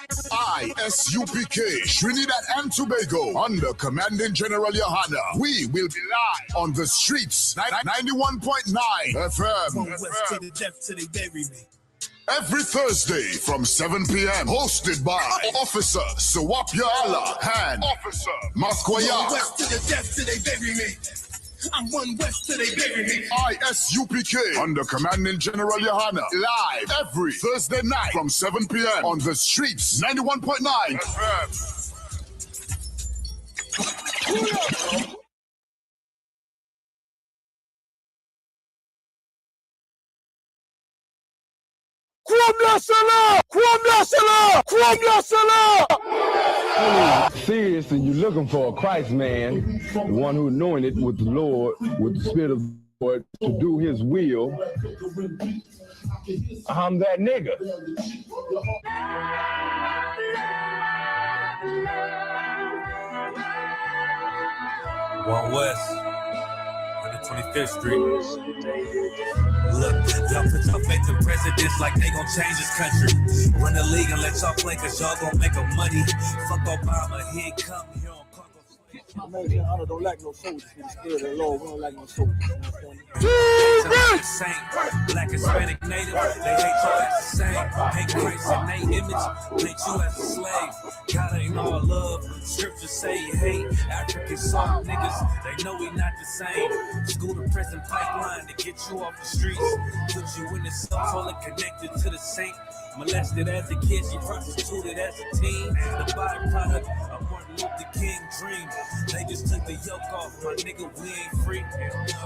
ISUPK, Trinidad and Tobago, under Commanding General Yohana. We will be live on the streets, 91.9 FM. One West to the death till they bury me. Every Thursday from 7 p.m. Hosted by Officer Sawapya Allah and Officer Masquaya. One West to the death till they bury me. I'm one West till they bury me. ISUPK under Commanding General Yohana. Live every Thursday night from 7 p.m. on the streets, 91.9 FM. Seriously, you're looking for a Christ man, the one who's anointed with the Lord, with the Spirit of the Lord, to do his will. I'm that nigga. One West, 125th Street. Look, y'all put your faith in presidents like they gon' change this country. Run the league and let y'all play, cause y'all gon' make a money. Fuck Obama, he ain't come here on Congo. American honor don't like no soldiers. For the spirit of the Lord, we don't like no soldiers. Black, Hispanic, Native, they hate y'all as the same. Hate Christ and they image, hate you as a slave. God ain't all love, scriptures say he hate. African soft niggas, they know we not the same. School to prison pipeline to get you off the streets. Put you in the cell, totally connected to the saint. Molested as a kid, she prostituted as a teen. The byproduct of Martin Luther King dream. They just took the yoke off, my nigga, we ain't free.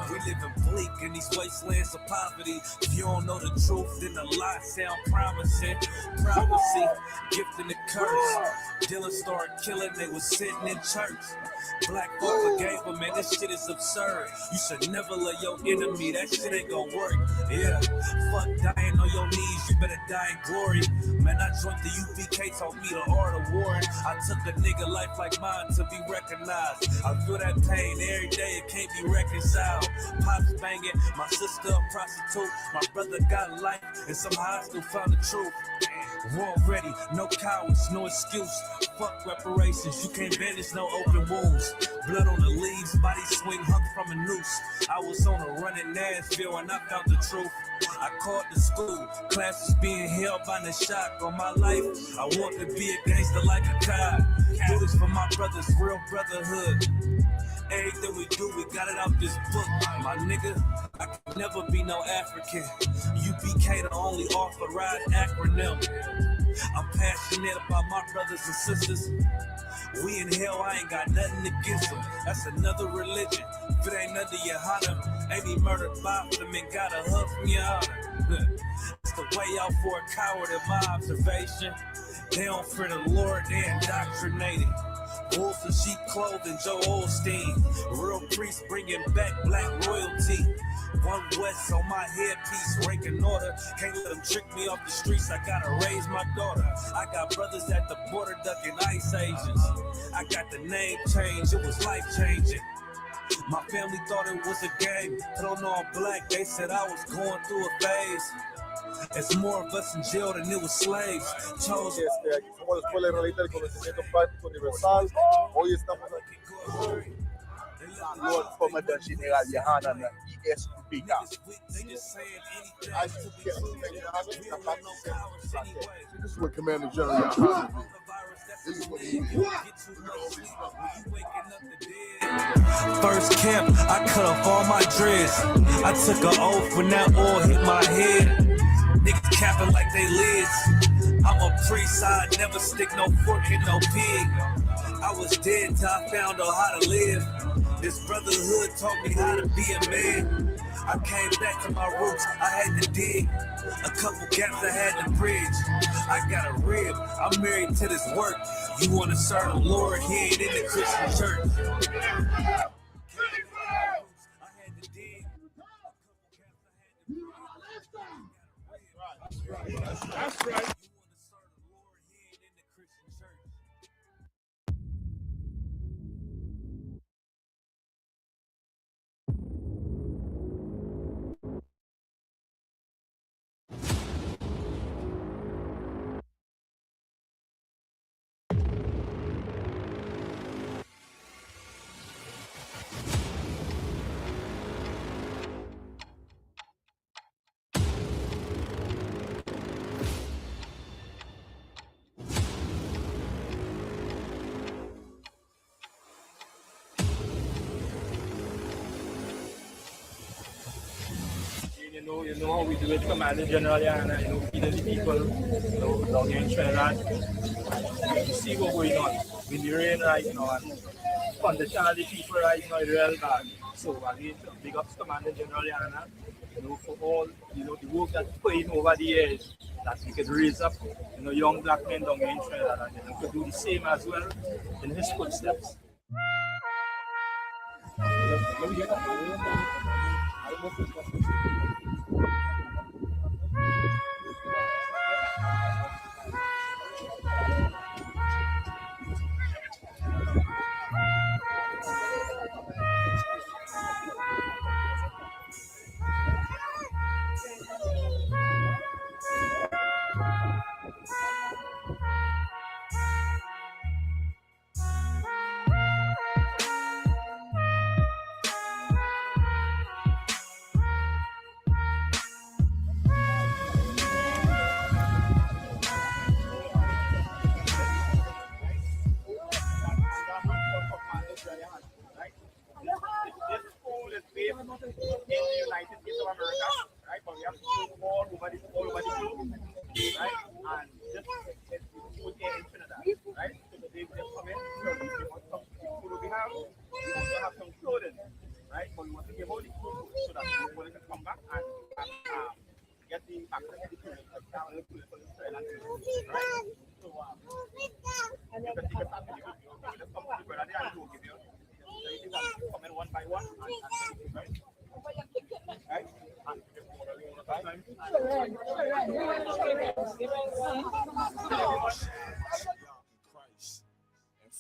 We living bleak in these wastelands of poverty. If you don't know the truth, then the lie sound promising. Prophecy, gift and the curse. Dylan started killing, they was sitting in church. Black folk forgave him, man, this shit is absurd. You should never love your enemy, that shit ain't gon' work. Yeah, fuck dying on your knees, you better die in glory. Man, I joined the UPK, taught me the art of war. I took a nigga life like mine to be recognized. I feel that pain every day, it can't be reconciled. Pops banging, my sister a prostitute. My brother got life, and somehow I still found the truth. War ready, no cowards, no excuse. Fuck reparations, you can't bandage no open wounds. Blood on the leaves, body swing hung from a noose. I was on a run in Nashville and I found the truth. I called the school, classes being held by the shock on my life. I want to be a gangster like a cop. Do this for my brothers, real brotherhood. Everything we do, we got it out this book. My nigga, I can never be no African. UPK the only authorized acronym. I'm passionate about my brothers and sisters. We in hell, I ain't got nothing against them. That's another religion. If it ain't under your honor, ain't he murdered by them and got a hug from your honor. It's the way out for a coward in my observation. They don't fear the Lord, they indoctrinated. Wolves in sheep clothing, Joe Osteen. Real priests bringing back black royalty. One West on my headpiece, ranking order. Can't let them trick me off the streets, I gotta raise my daughter. I got brothers at the border ducking ICE agents. I got the name change, it was life changing. My family thought it was a game. I don't know I'm black, they said I was going through a phase. It's more of us in jail than it was slaves. Chose. Aquí somos la Escuela Israelita del Conocimiento Práctico Universal. Hoy estamos aquí con Lord Commander General Yohana na ISUPK. This is what Commander General Yohana did. This is what he did. First camp, I cut off all my dreads. I took an oath when that oil hit my head. Niggas capping like they lids. I'm a priest, I never stick no fork in no pig. I was dead till I found out how to live. This brotherhood taught me how to be a man. I came back to my roots, I had to dig. A couple gaps I had to bridge. I got a rib, I'm married to this work. You wanna serve the Lord, he ain't in the Christian church. That's right. You know how we do it, Commanding General Yana, feeding the people, down here in Trinidad. You see what's going on with the rain right now and condition of the people right now is real bad. So again, big ups Commanding General Yana, for all, the work that's put in over the years, that we could raise up, young black men down here in Trinidad and could do the same as well in his footsteps.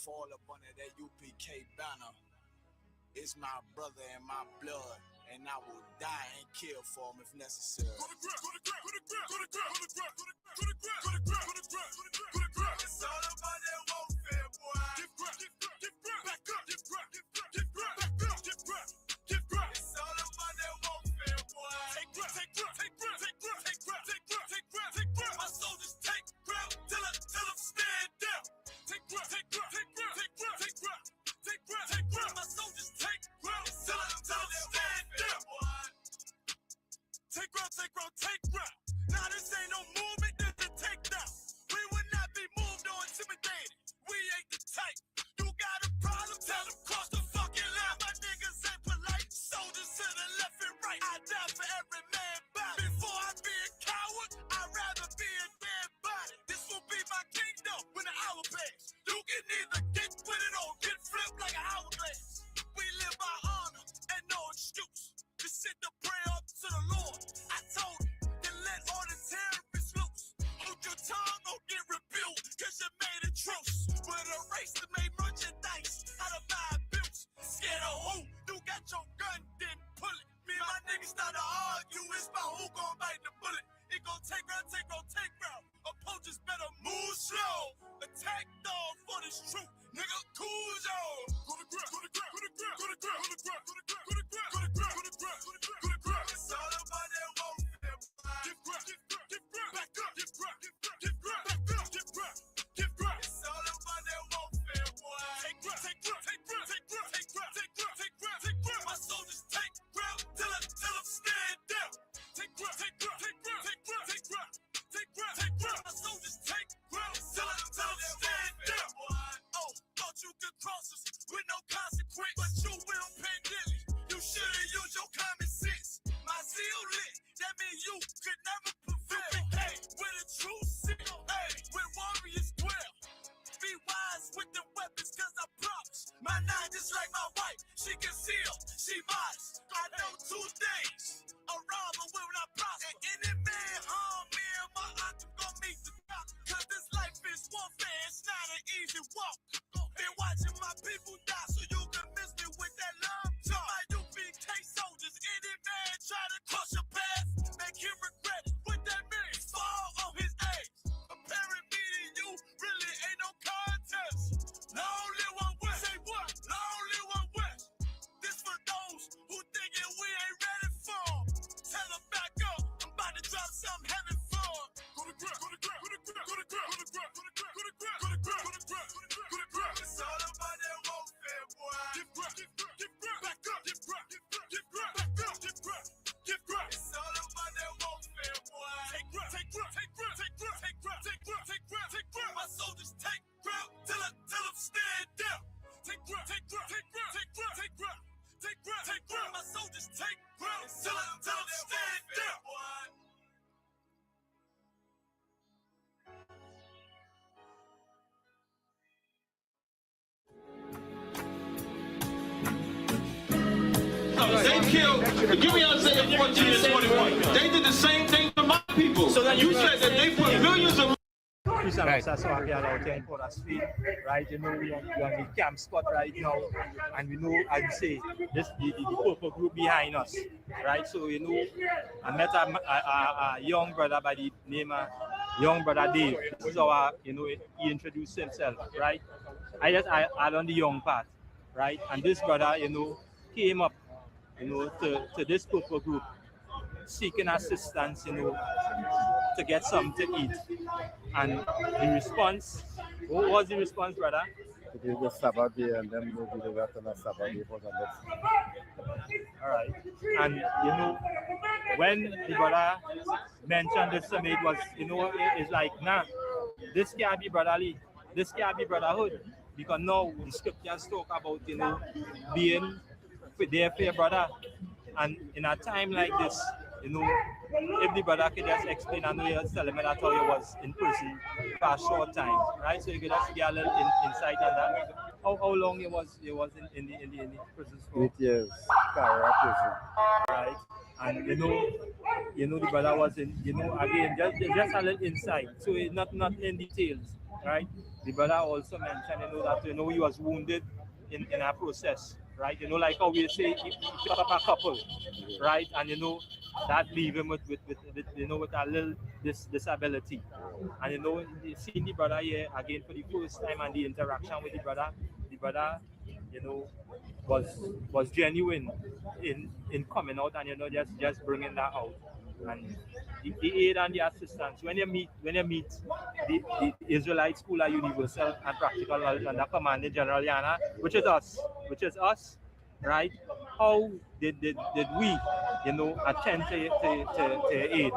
Fall up under that UPK banner. It's my brother and my blood, and I will die and kill for him if necessary. It's all about that warfare, boy. Back up, it's all about that warfare, boy. My soldiers take ground till I'm stand down. Take ground. My soldiers take ground till I'm stand down. Take ground. Now this ain't no movement, this a takedown. We will not be moved or intimidated. We ain't the type. You got a problem? Tell them cross the fucking line. My niggas ain't polite. Soldiers to the left and right. I die for every man body. Before I be a coward, I'd rather be a dead body. This will be my kingdom when the hour pass. You can either get with it or get flipped like an hourglass. We live by honor and no excuse. Just sit the prayer up to the Lord. I told you, then let all the terrorists loose. Hold your tongue or get rebuked, cause you made a truce. With a race that made merchandise out of my abuse. Scared of who? You got your gun, then pull it. Me and my niggas start to argue, it's about who gon' bite the bullet. It gon' take round. Opponents better move slow. Attack dog for this truth. Nigga, cool zone. Go to ground. It's all about that warfare. Give ground. Back up. Give ground. It's all about that warfare, boy. Take ground. My soldiers take ground till I'm stand down. Take ground. My soldiers take ground till I'm stand down. Oh, thought you could cross us with no consequence, but you will pay dearly. You should've used your common sense. My zeal lit, that means you could never prevail. Hey, with a true seal, hey, with warriors dwell. Be wise with the weapons, cause I promise. My nine just like my wife, she concealed, she modest. I know 2 things, a robber will not prosper. And any man harm me and my octave gon' meet the top. Cause this life is warfare, it's not an easy walk. Been watching my people die so you can miss me with that love talk. My UPK soldiers, any man try to cross your path, make him regret it. What that means, fall on his age. Comparing me to you really ain't no contest. Long live one west. Say what? Long live one west. This for those who thinking we ain't ready for. Tell them back up, I'm about to drop something heavy for. Go to ground. It's all about that warfare, boy. Give ground. Back up. It's all about killed, give me Isaiah 14 and 21. They did the same thing to my people. So then you said that they put millions of Right. So we are out here in Port Street, right? You know, we're on the camp spot right now, and we know, as you say, this the purple group behind us, right? So you know, I met a young brother by the name of Young Brother Dave. This is our, you know, he introduced himself, right? I add on the young part, right? And this brother, you know, came up, you know, to this purple group, seeking assistance, you know, to get something to eat. And the response, what was the response, brother? It is the Sabbath day, and then we'll do the rest on the Sabbath day for the next. All right. And, you know, when the brother mentioned this to me, it was, you know, it's like, nah, this can't be brotherly. This can't be brotherhood. Because now the scriptures talk about, you know, being there for your brother. And in a time like this, you know, if the brother could just explain, I know you're telling me that how he was in prison for a short time, right? So you could just get a little insight on that. How long he was in the prison for? 8 years, Carrera prison. Right. And you know the brother was in, you know, again, just a little insight. So it's not in details, right? The brother also mentioned, you know, that, you know, he was wounded in a process. Right, you know, like how we say, if you pick up a couple, right, and you know that leave him with you know, with a little disability, and you know, seeing the brother here again for the first time and the interaction with the brother, you know, was genuine in coming out and, you know, just bringing that out. And the aid and the assistance, when you meet the Israelite School of Universal and Practical Knowledge under Commanding General Yana, which is us, right? How did we, you know, attend to aid?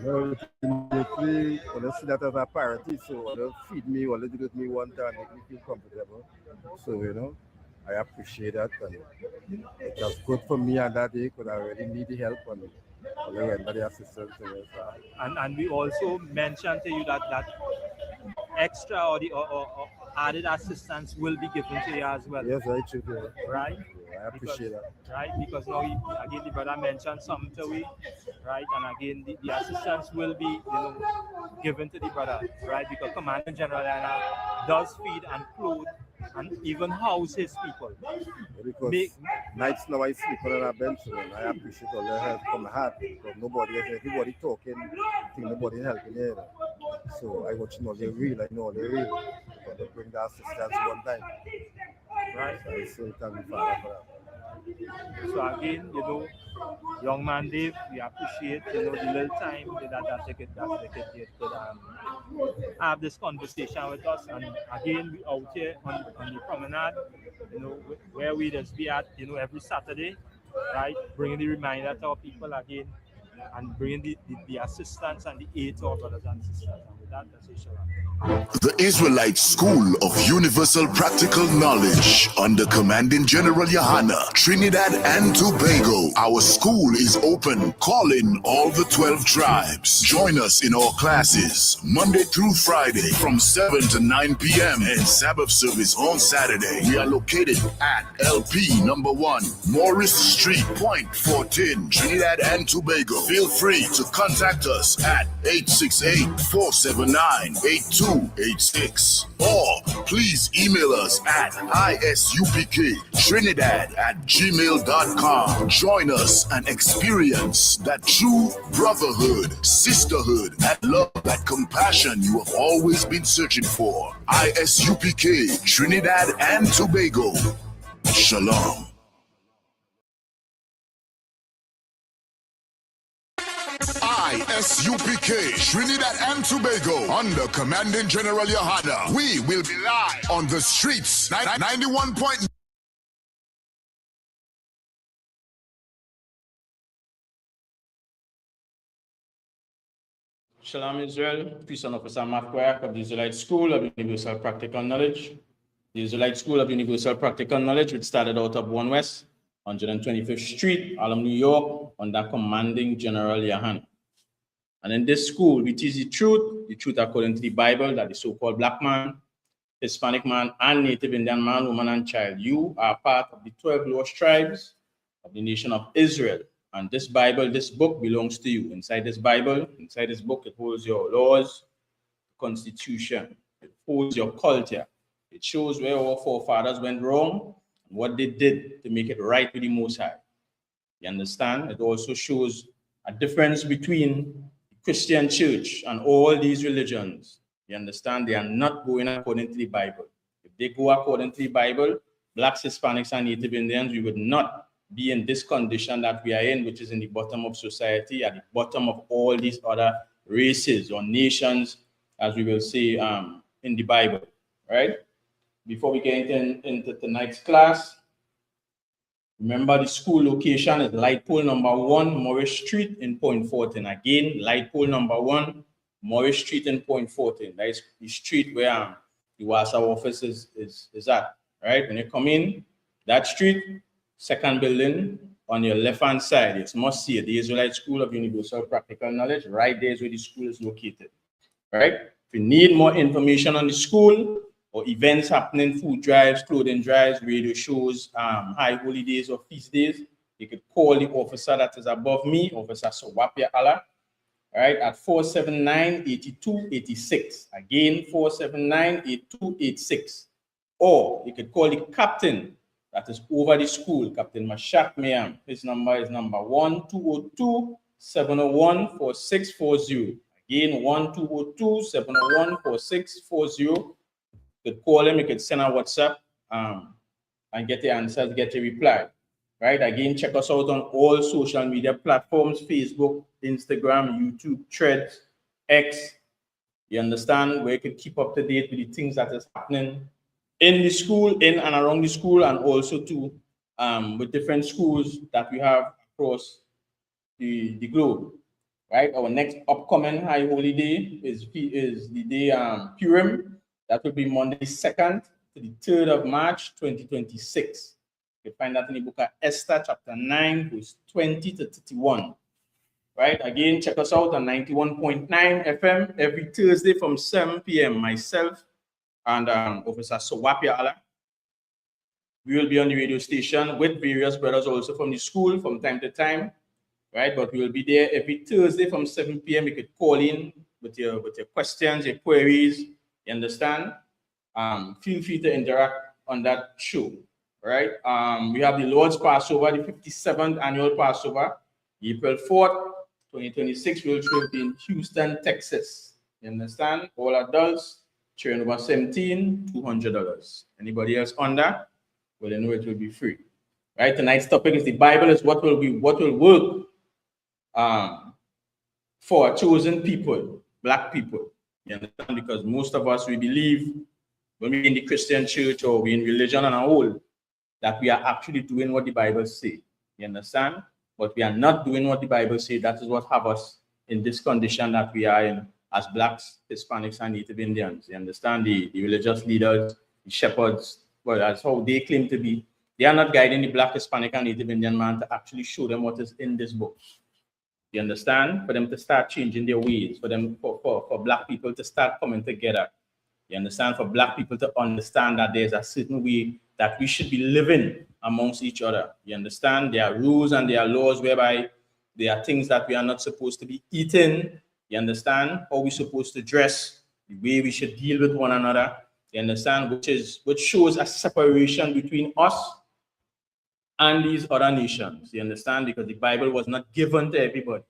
Well, ultimately, I see that as a priority, so they'll feed me or they'll do with me one time, make me feel comfortable. So, you know, I appreciate that, and it was good for me on that day because I really need the help and the assistance. And we also mentioned to you that extra or added assistance will be given to you as well. Yes, I should. Right? Yeah, I appreciate that. Right, because now again the brother mentioned something to we, right, and again the assistance will be, you know, given to the brother, right, because Commander General Yana does feed and clothe and even house his people. Because nights now I sleep on a bench, and I appreciate all the help from the heart because everybody talking, I think nobody helping here. So I want to know they're real, I know they're real, because they bring the assistance one time. Right. So I say thank you, Father, for that. So again, you know, young man Dave, we appreciate, you know, the little time that they could have this conversation with us. And again, we out here on the promenade, you know, where we just be at, you know, every Saturday, right, bringing the reminder to our people again and bringing the assistance and the aid to our brothers and sisters. And with that, that's it, Shalom. The Israelite School of Universal Practical Knowledge under Commanding General Yohana, Trinidad and Tobago. Our school is open, calling all the 12 tribes. Join us in our classes Monday through Friday from 7 to 9 p.m. and Sabbath service on Saturday. We are located at LP number 1, Morris Street, Point 14, Trinidad and Tobago. Feel free to contact us at 868-479-8286 or please email us at isupktrinidad@gmail.com. Join us and experience that true brotherhood, sisterhood, that love, that compassion you have always been searching for. ISUPK Trinidad and Tobago. Shalom. ISUPK Trinidad and Tobago under Commanding General Yohana. We will be live on the streets. 91.9. Shalom Israel, Peace and Officer Mark Quack of the Israelite School of Universal Practical Knowledge. The Israelite School of Universal Practical Knowledge, which started out of 1 West, 125th Street, Harlem, New York, under Commanding General Yohana. And in this school, we teach the truth according to the Bible, that the so-called black man, Hispanic man, and Native Indian man, woman, and child, you are part of the 12 lost tribes of the nation of Israel. And this Bible, this book belongs to you. Inside this Bible, inside this book, it holds your laws, constitution. It holds your culture. It shows where our forefathers went wrong and what they did to make it right with the Most High. You understand? It also shows a difference between the Christian church and all these religions. You understand? They are not going according to the Bible. If they go according to the Bible, Blacks, Hispanics, and Native Indians, we would not be in this condition that we are in, which is in the bottom of society, at the bottom of all these other races or nations, as we will see in the Bible, right? Before we get into tonight's class, remember the school location is light pole number 1, Morris Street in Point Fortin. Again, light pole number 1, Morris Street in Point Fortin. That is the street where the WASA office is at, right? When you come in, that street, second building on your left-hand side, it's must see the Israelite School of Universal Practical Knowledge. Right there is where the school is located, right? If you need more information on the school or events happening, food drives, clothing drives, radio shows, high holy days or feast days, you could call the officer that is above me, Officer Sowapia Allah, right, at 479-8286. Again, 479-8286. Or you could call the captain that is over the school, Captain Mashak Mayam. His number is number 1202-701-4640. Again, 1202-701-4640. You could call him, you could send a WhatsApp and get the answers, get a reply. Right? Again, check us out on all social media platforms, Facebook, Instagram, YouTube, Threads, X. You understand? Where you can keep up to date with the things that is happening in the school, in and around the school, and also too with different schools that we have across the globe. Right? Our next upcoming high holy day is the day Purim. That will be Monday 2nd to the 3rd of March 2026. You find that in the book of Esther, chapter 9, verse 20 to 31. Right? Again, check us out on 91.9 FM every Thursday from 7 p.m. Myself and Officer Sowapia Allah. We will be on the radio station with various brothers also from the school from time to time. Right? But we will be there every Thursday from 7 p.m. You could call in with your questions, your queries. You understand? Feel free to interact on that show. Right? We have the Lord's Passover, the 57th annual Passover, April 4th, 2026. We will be in Houston, Texas. You understand? All adults, children over 17, $200. Anybody else under? Well, you know it will be free. Right? Tonight's topic is the Bible is what will work for a chosen people, Black people. You understand? Because most of us, we believe when we're in the Christian church or we're in religion on a whole, that we are actually doing what the Bible says. You understand? But we are not doing what the Bible says. That is what have us in this condition that we are in as Blacks, Hispanics, and Native Indians. You understand? The religious leaders, the shepherds, well, that's how they claim to be. They are not guiding the Black, Hispanic, and Native Indian man to actually show them what is in this book. You understand? For them to start changing their ways, for them, for Black people to start coming together. You understand? For Black people to understand that there's a certain way that we should be living amongst each other. You understand? There are rules and there are laws whereby there are things that we are not supposed to be eating. You understand? How we're supposed to dress, the way we should deal with one another. You understand? Which shows a separation between us and these other nations. You understand? Because the Bible was not given to everybody.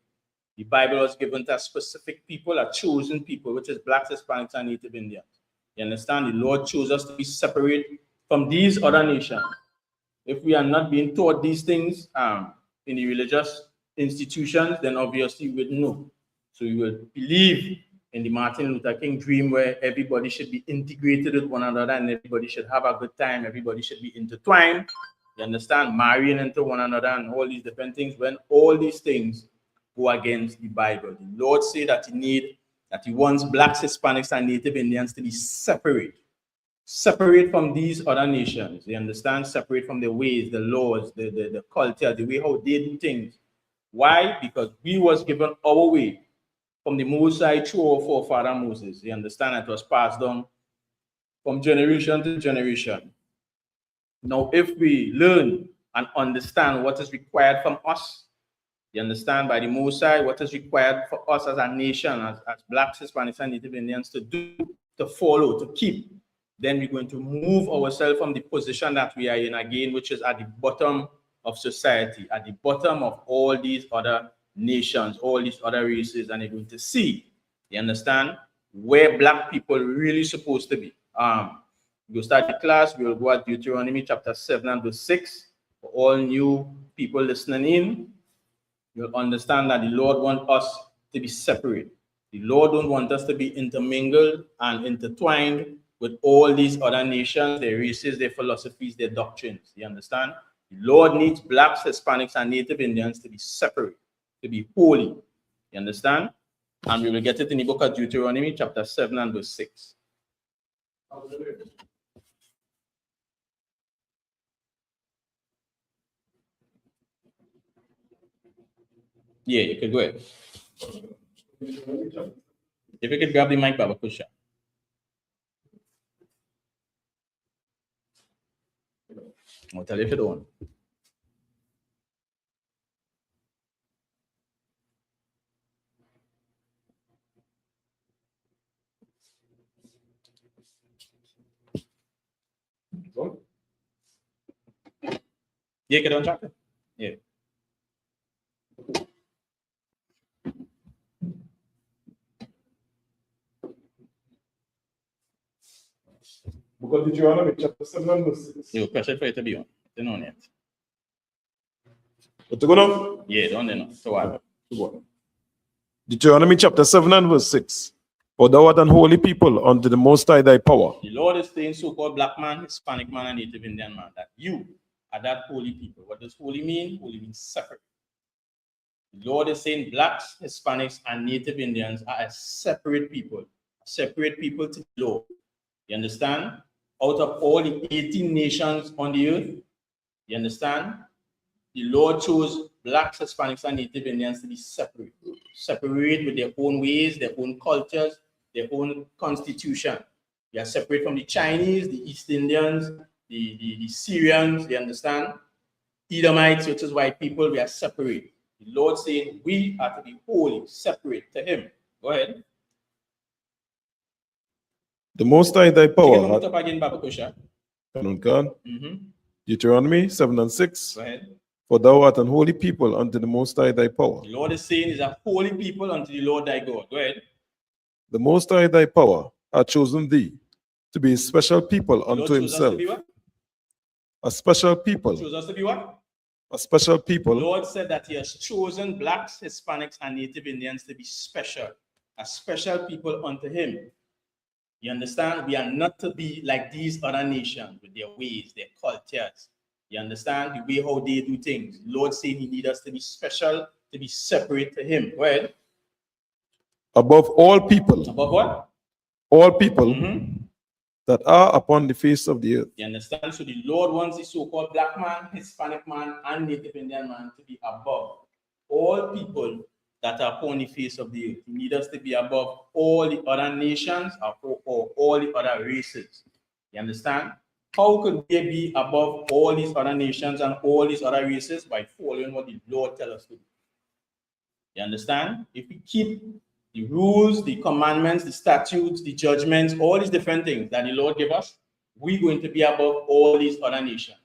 The Bible was given to a specific people, a chosen people, which is Blacks, Hispanics, and Native Indians. You understand? The Lord chose us to be separate from these other nations. If we are not being taught these things in the religious institutions, then obviously we would know. So we will believe in the Martin Luther King dream where everybody should be integrated with one another and everybody should have a good time. Everybody should be intertwined. You understand? Marrying into one another and all these different things, when all these things go against the Bible. The Lord said that He wants Blacks, Hispanics, and Native Indians to be separate from these other nations. You understand? Separate from the ways, the laws, the culture, the way how they do things. Why? Because we was given our way from the Most High through our forefather Moses. You understand? It was passed down from generation to generation. Now, if we learn and understand what is required from us. You understand? By the Most High, what is required for us as a nation, as Blacks, Hispanics, and Native Indians to do, to follow, to keep. Then we're going to move ourselves from the position that we are in again, which is at the bottom of society, at the bottom of all these other nations, all these other races, and you're going to see, you understand, where Black people really supposed to be. We'll start the class, we'll go at Deuteronomy chapter 7 and verse 6. For all new people listening in, you'll understand that the Lord wants us to be separate. The Lord don't want us to be intermingled and intertwined with all these other nations, their races, their philosophies, their doctrines. You understand? The Lord needs Blacks, Hispanics, and Native Indians to be separate, to be holy. You understand? And we will get it in the book of Deuteronomy, chapter 7 and verse 6. Yeah, you could go ahead. If you could grab the mic, Baba Kusha. I'll tell you if you don't. Yeah, get on track. Yeah. Book of Deuteronomy, chapter 7 and verse 6. You pressure for it to be on. Don't on yet. What to go now? Yeah, don't know. So what? Deuteronomy chapter 7 and verse 6. For thou art an holy people unto the Most High thy power. The Lord is saying, so-called Black man, Hispanic man, and Native Indian man, that you are that holy people. What does holy mean? Holy means separate. The Lord is saying Blacks, Hispanics, and Native Indians are a separate people to the Lord. You understand? Out of all the 18 nations on the earth, you understand? The Lord chose Blacks, Hispanics, and Native Indians to be separate with their own ways, their own cultures, their own constitution. They are separate from the Chinese, the East Indians, the Syrians, you understand? Edomites, which is white people, we are separate. The Lord saying we are to be holy, separate to Him. Go ahead. The Most High thy power. Up again, Baba Kusha. Deuteronomy 7 and 6. Go ahead. For thou art an holy people unto the Most High thy power. The Lord is saying is a holy people unto the Lord thy God. Go ahead. The Most High thy power hath chosen thee to be a special people unto Himself. A special people. Chose us to be what? A special people. The Lord said that He has chosen Blacks, Hispanics, and Native Indians to be special. A special people unto Him. You understand? We are not to be like these other nations with their ways, their cultures. You understand? The way how they do things. The Lord saying He needs us to be special, to be separate to Him. Go ahead. Above all people. Above what? All people that are upon the face of the earth. You understand? So the Lord wants the so-called Black man, Hispanic man, and Native Indian man to be above all people that are upon the face of the earth. He needs us to be above all the other nations or all the other races. You understand? How could they be above all these other nations and all these other races? By following what the Lord tells us to do. You understand? If we keep the rules, the commandments, the statutes, the judgments, all these different things that the Lord gave us, we're going to be above all these other nations.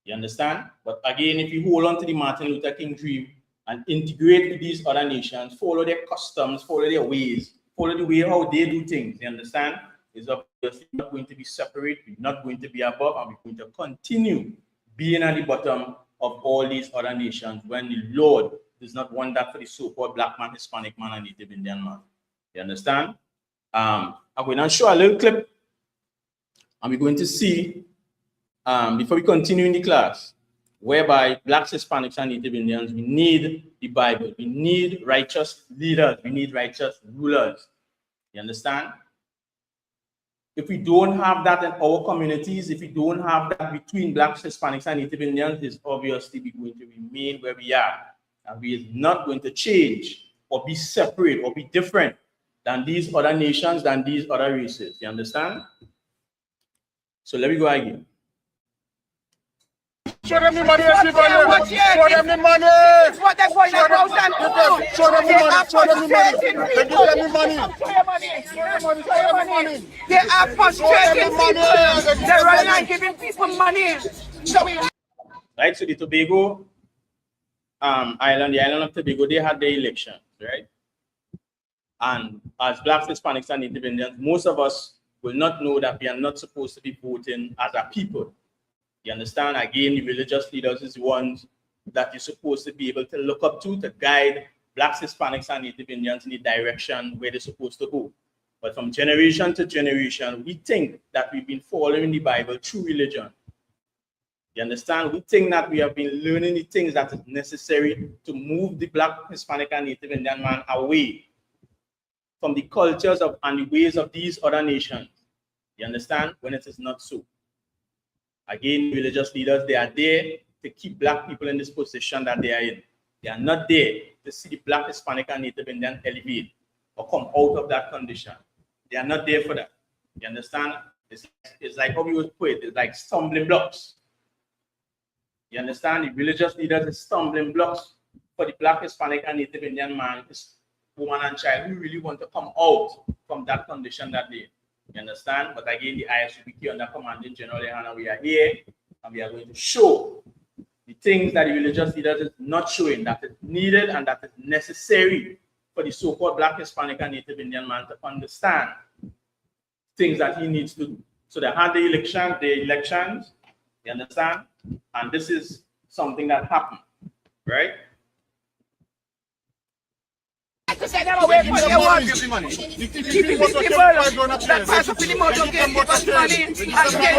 You understand? But again, if you hold on to the Martin Luther King dream and integrate with these other nations, follow their customs, follow their ways, follow the way how they do things, you understand? Is obviously not going to be separate, we're not going to be above, and we're going to continue being at the bottom of all these other nations when the Lord does not want that for the so-called Black man, Hispanic man, and Native Indian man. You understand? I'm going to show a little clip, and we're going to see, before we continue in the class, whereby Blacks, Hispanics, and Native Indians, we need the Bible. We need righteous leaders. We need righteous rulers. You understand? If we don't have that in our communities, if we don't have that between Blacks, Hispanics, and Native Indians, it's obviously going to remain where we are. And we are not going to change or be separate or be different than these other nations, than these other races. You understand? So let me go again. Show them the money, everybody. Show them the money. What they're going about and do. Show them the money. Show them the money. They give them the money. Show your money. They are frustrating people. They're running and giving people money. Right, so the Tobago island, the island of Tobago, they had their elections, right? And as Blacks, Hispanics, and Native Indians, most of us will not know that we are not supposed to be voting as a people. You understand? Again, the religious leaders is the ones that you're supposed to be able to look up to guide Blacks, Hispanics, and Native Indians in the direction where they're supposed to go. But from generation to generation, we think that we've been following the Bible through religion. You understand? We think that we have been learning the things that is necessary to move the Black, Hispanic, and Native Indian man away from the cultures of and the ways of these other nations. You understand? When it is not so. Again, religious leaders, they are there to keep Black people in this position that they are in. They are not there to see the Black, Hispanic, and Native Indian elevate or come out of that condition. They are not there for that. You understand? It's like how we would put it, it's like stumbling blocks. You understand? The religious leaders are stumbling blocks for the Black, Hispanic, and Native Indian man, woman, and child who really want to come out from that condition that they. You understand? But again, the ISUPK under Commanding General Yahana, we are here and we are going to show the things that the religious leaders is not showing, that is needed and that is necessary for the so-called Black, Hispanic, and Native Indian man to understand things that he needs to do. So they had the elections, you understand? And this is something that happened, right? To say them away from their work. Keeping people that pass up in the motor gate, give us money, and they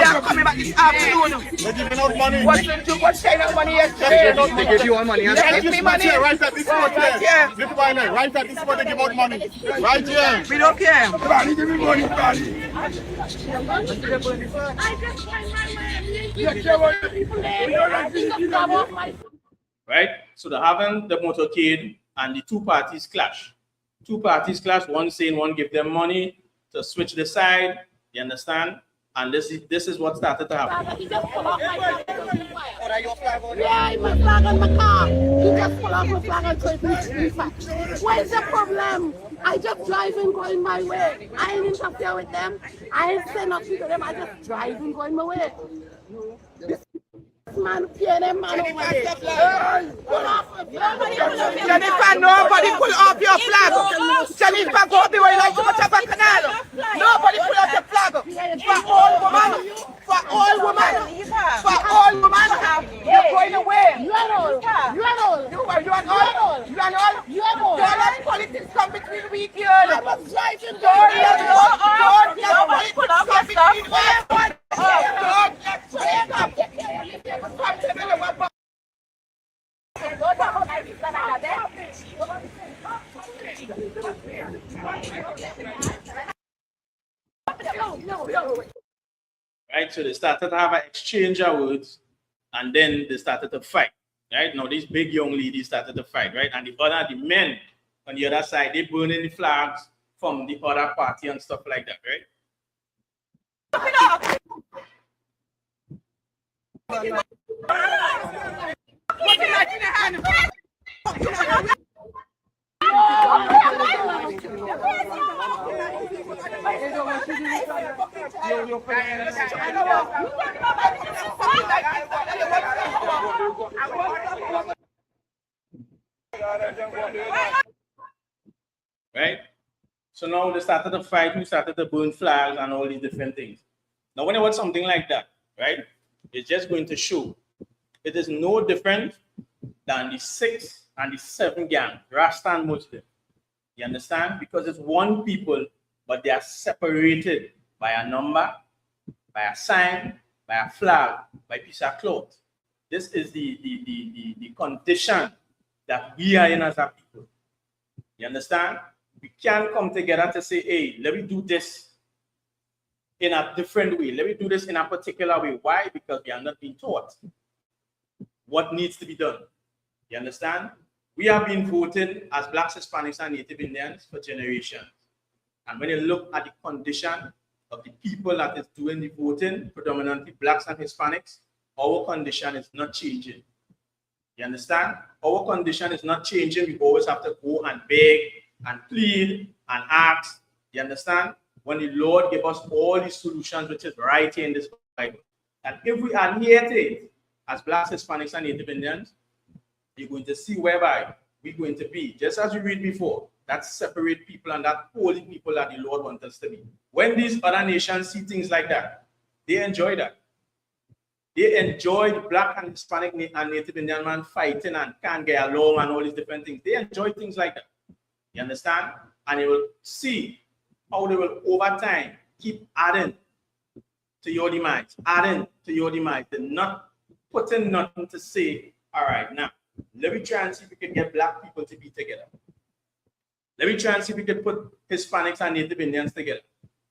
are coming back this afternoon. They're giving out money. What's saying out money yesterday? They give you all money. They give me money. Right at this spot here. Right at this spot, they give out money. Right here. We don't care. Bali, give me money, Bali. Right? So they're having the motorcade and the two parties clash. Two parties clash, one saying one give them money to switch the side, you understand? And this is what started to happen. He just pull off my flag. Yeah, my flag on my car. He just pull off my flag and say, where's the problem? I just drive and going my way. I ain't interfere with them. I ain't say nothing to them. I just drive and going my way. Man, fear them man over there. Pull off my flag. Jennifer, nobody pull off your flag. Jennifer, go the way like too much of a canal. Nobody pull off your flag. For all women. For all women. For all women. You're going away. You and all. You and all. You and all. You and all. You and all. Don't let politics come between we here. I was driving. Don't let politics come between we. Right, so they started to have an exchange of words, and then they started to fight. Right now, these big young ladies started to fight, right, and the men on the other side, they burning the flags from the other party and stuff like that, right? Right? So now they started to fight, we started to burn flags and all these different things. Now, when it was something like that, right, it's just going to show it is no different than the 6 and the 7 gang, Rasta and Muslim. You understand? Because it's one people, but they are separated by a number, by a sign, by a flag, by a piece of cloth. This is the condition that we are in as a people. You understand? We can't come together to say, hey, let me do this in a different way. Let me do this in a particular way. Why? Because we are not being taught what needs to be done. You understand? We have been voted as Blacks, Hispanics, and Native Indians for generations. And when you look at the condition of the people that is doing the voting, predominantly Blacks and Hispanics, our condition is not changing. You understand? Our condition is not changing. We always have to go and beg and plead and ask. You understand? When the Lord gave us all these solutions, which is right here in this Bible. And if we adhere to it, as Blacks, Hispanics, and Native Indians, you're going to see whereby we're going to be, just as we read before, that separate people and that holy people that the Lord wants us to be. When these other nations see things like that, they enjoy that. They enjoy the Black and Hispanic and Native Indian man fighting and can't get along and all these different things. They enjoy things like that. You understand? And you will see how they will, over time, keep adding to your demise, adding to your demise. They're not putting nothing to say, all right, now, let me try and see if we can get Black people to be together. Let me try and see if we can put Hispanics and Native Indians together.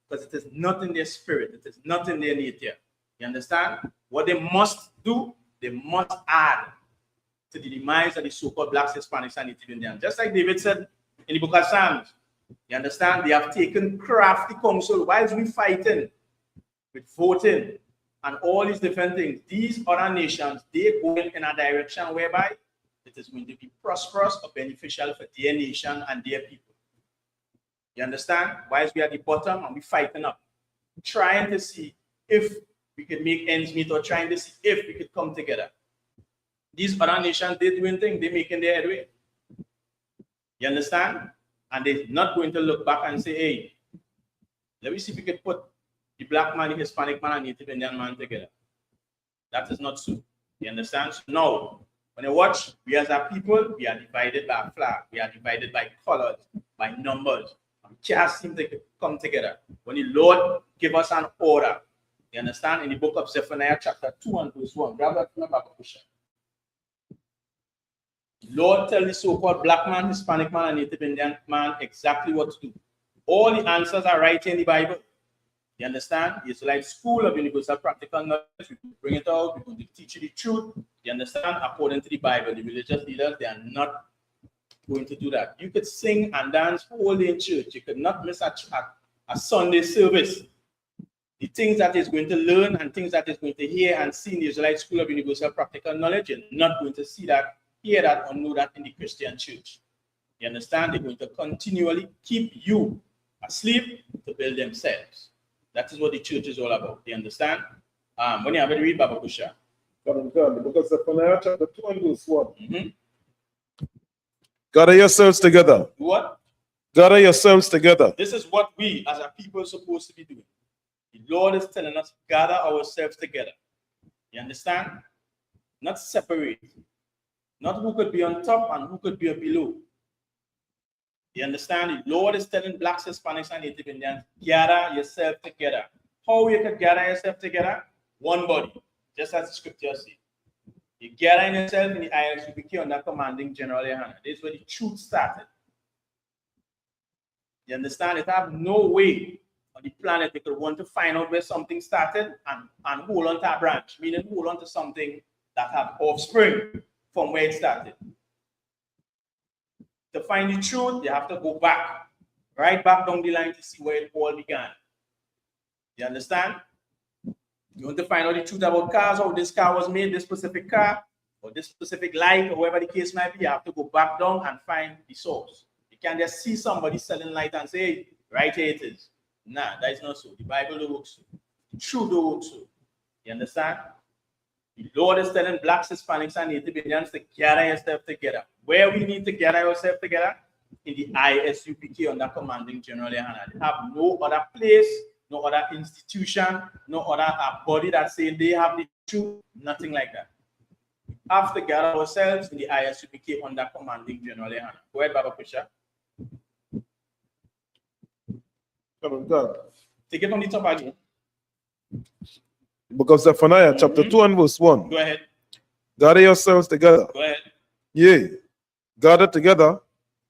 Because it is not in their spirit. It is not in their nature. You understand? What they must do, they must add to the demise of the so-called Blacks, Hispanics, and Native Indians. Just like David said in the book of Psalms. You understand? They have taken crafty counsel. Why is we fighting with voting and all these different things? These other nations, they're going in a direction whereby it is going to be prosperous or beneficial for their nation and their people. You understand? Why is we at the bottom and we fighting up, trying to see if we could make ends meet or trying to see if we could come together. These other nations, they're doing things, they're making their headway. You understand? And they're not going to look back and say, hey, let me see if we could put the Black man, the Hispanic man, and Native Indian man together. That is not so. You understand? So now, when you watch, we as a people, we are divided by a flag. We are divided by colors, by numbers. We can't seem to come together. When the Lord give us an order, you understand? In the book of Zephaniah, chapter 2 and verse 1. Grab that from the Bible. Lord tell the so-called Black man, Hispanic man, and Native Indian man exactly what to do. All the answers are right in the Bible. You understand? It's like school of universal practical knowledge. We bring it out. We're going to teach you the truth. You understand? According to the Bible, the religious leaders, they are not going to do that. You could sing and dance all day in church. You could not miss a Sunday service. The things that is going to learn and things that is going to hear and see in the Israelite School of Universal Practical Knowledge, you're not going to see that, hear that, or know that in the Christian church. You understand? They're going to continually keep you asleep to build themselves. That is what the church is all about. You understand? When you have it, read Baba Kusha. The book of Zephaniah, chapter 2 and verse 1. Gather yourselves together. What? Gather yourselves together. This is what we as a people are supposed to be doing. The Lord is telling us, gather ourselves together. You understand? Not separate. Not who could be on top and who could be below. You understand? The Lord is telling Blacks, Hispanics, and Native Indians, gather yourself together. How you can gather yourself together? One body, just as the scripture says. You gather yourself in the ISUPK under commanding General Yohana. This is where the truth started. You understand? It have no way on the planet they could want to find out where something started and hold on to a branch, meaning hold on to something that have offspring from where it started. To find the truth, they have to go back, right back down the line to see where it all began. You understand? You want to find out the truth about cars, how this car was made, this specific car, or this specific light, or whatever the case might be, you have to go back down and find the source. You can't just see somebody selling light and say, hey, right here it is. Nah, that is not so. The Bible don't work so. The truth don't work so. You understand? The Lord is telling Blacks, Hispanics, and Native Indians to gather yourself together. Where we need to gather ourselves together? In the ISUPK under commanding General Yohana. They have no other place, no other institution, no other body that say they have the truth, nothing like that. We have to gather ourselves in the ISUPK under commanding General Yohana. Go ahead, Baba Kusha. Take it from the top again. Book of Zephaniah, chapter 2 and verse 1. Go ahead. Gather yourselves together. Go ahead. Yea, gather together,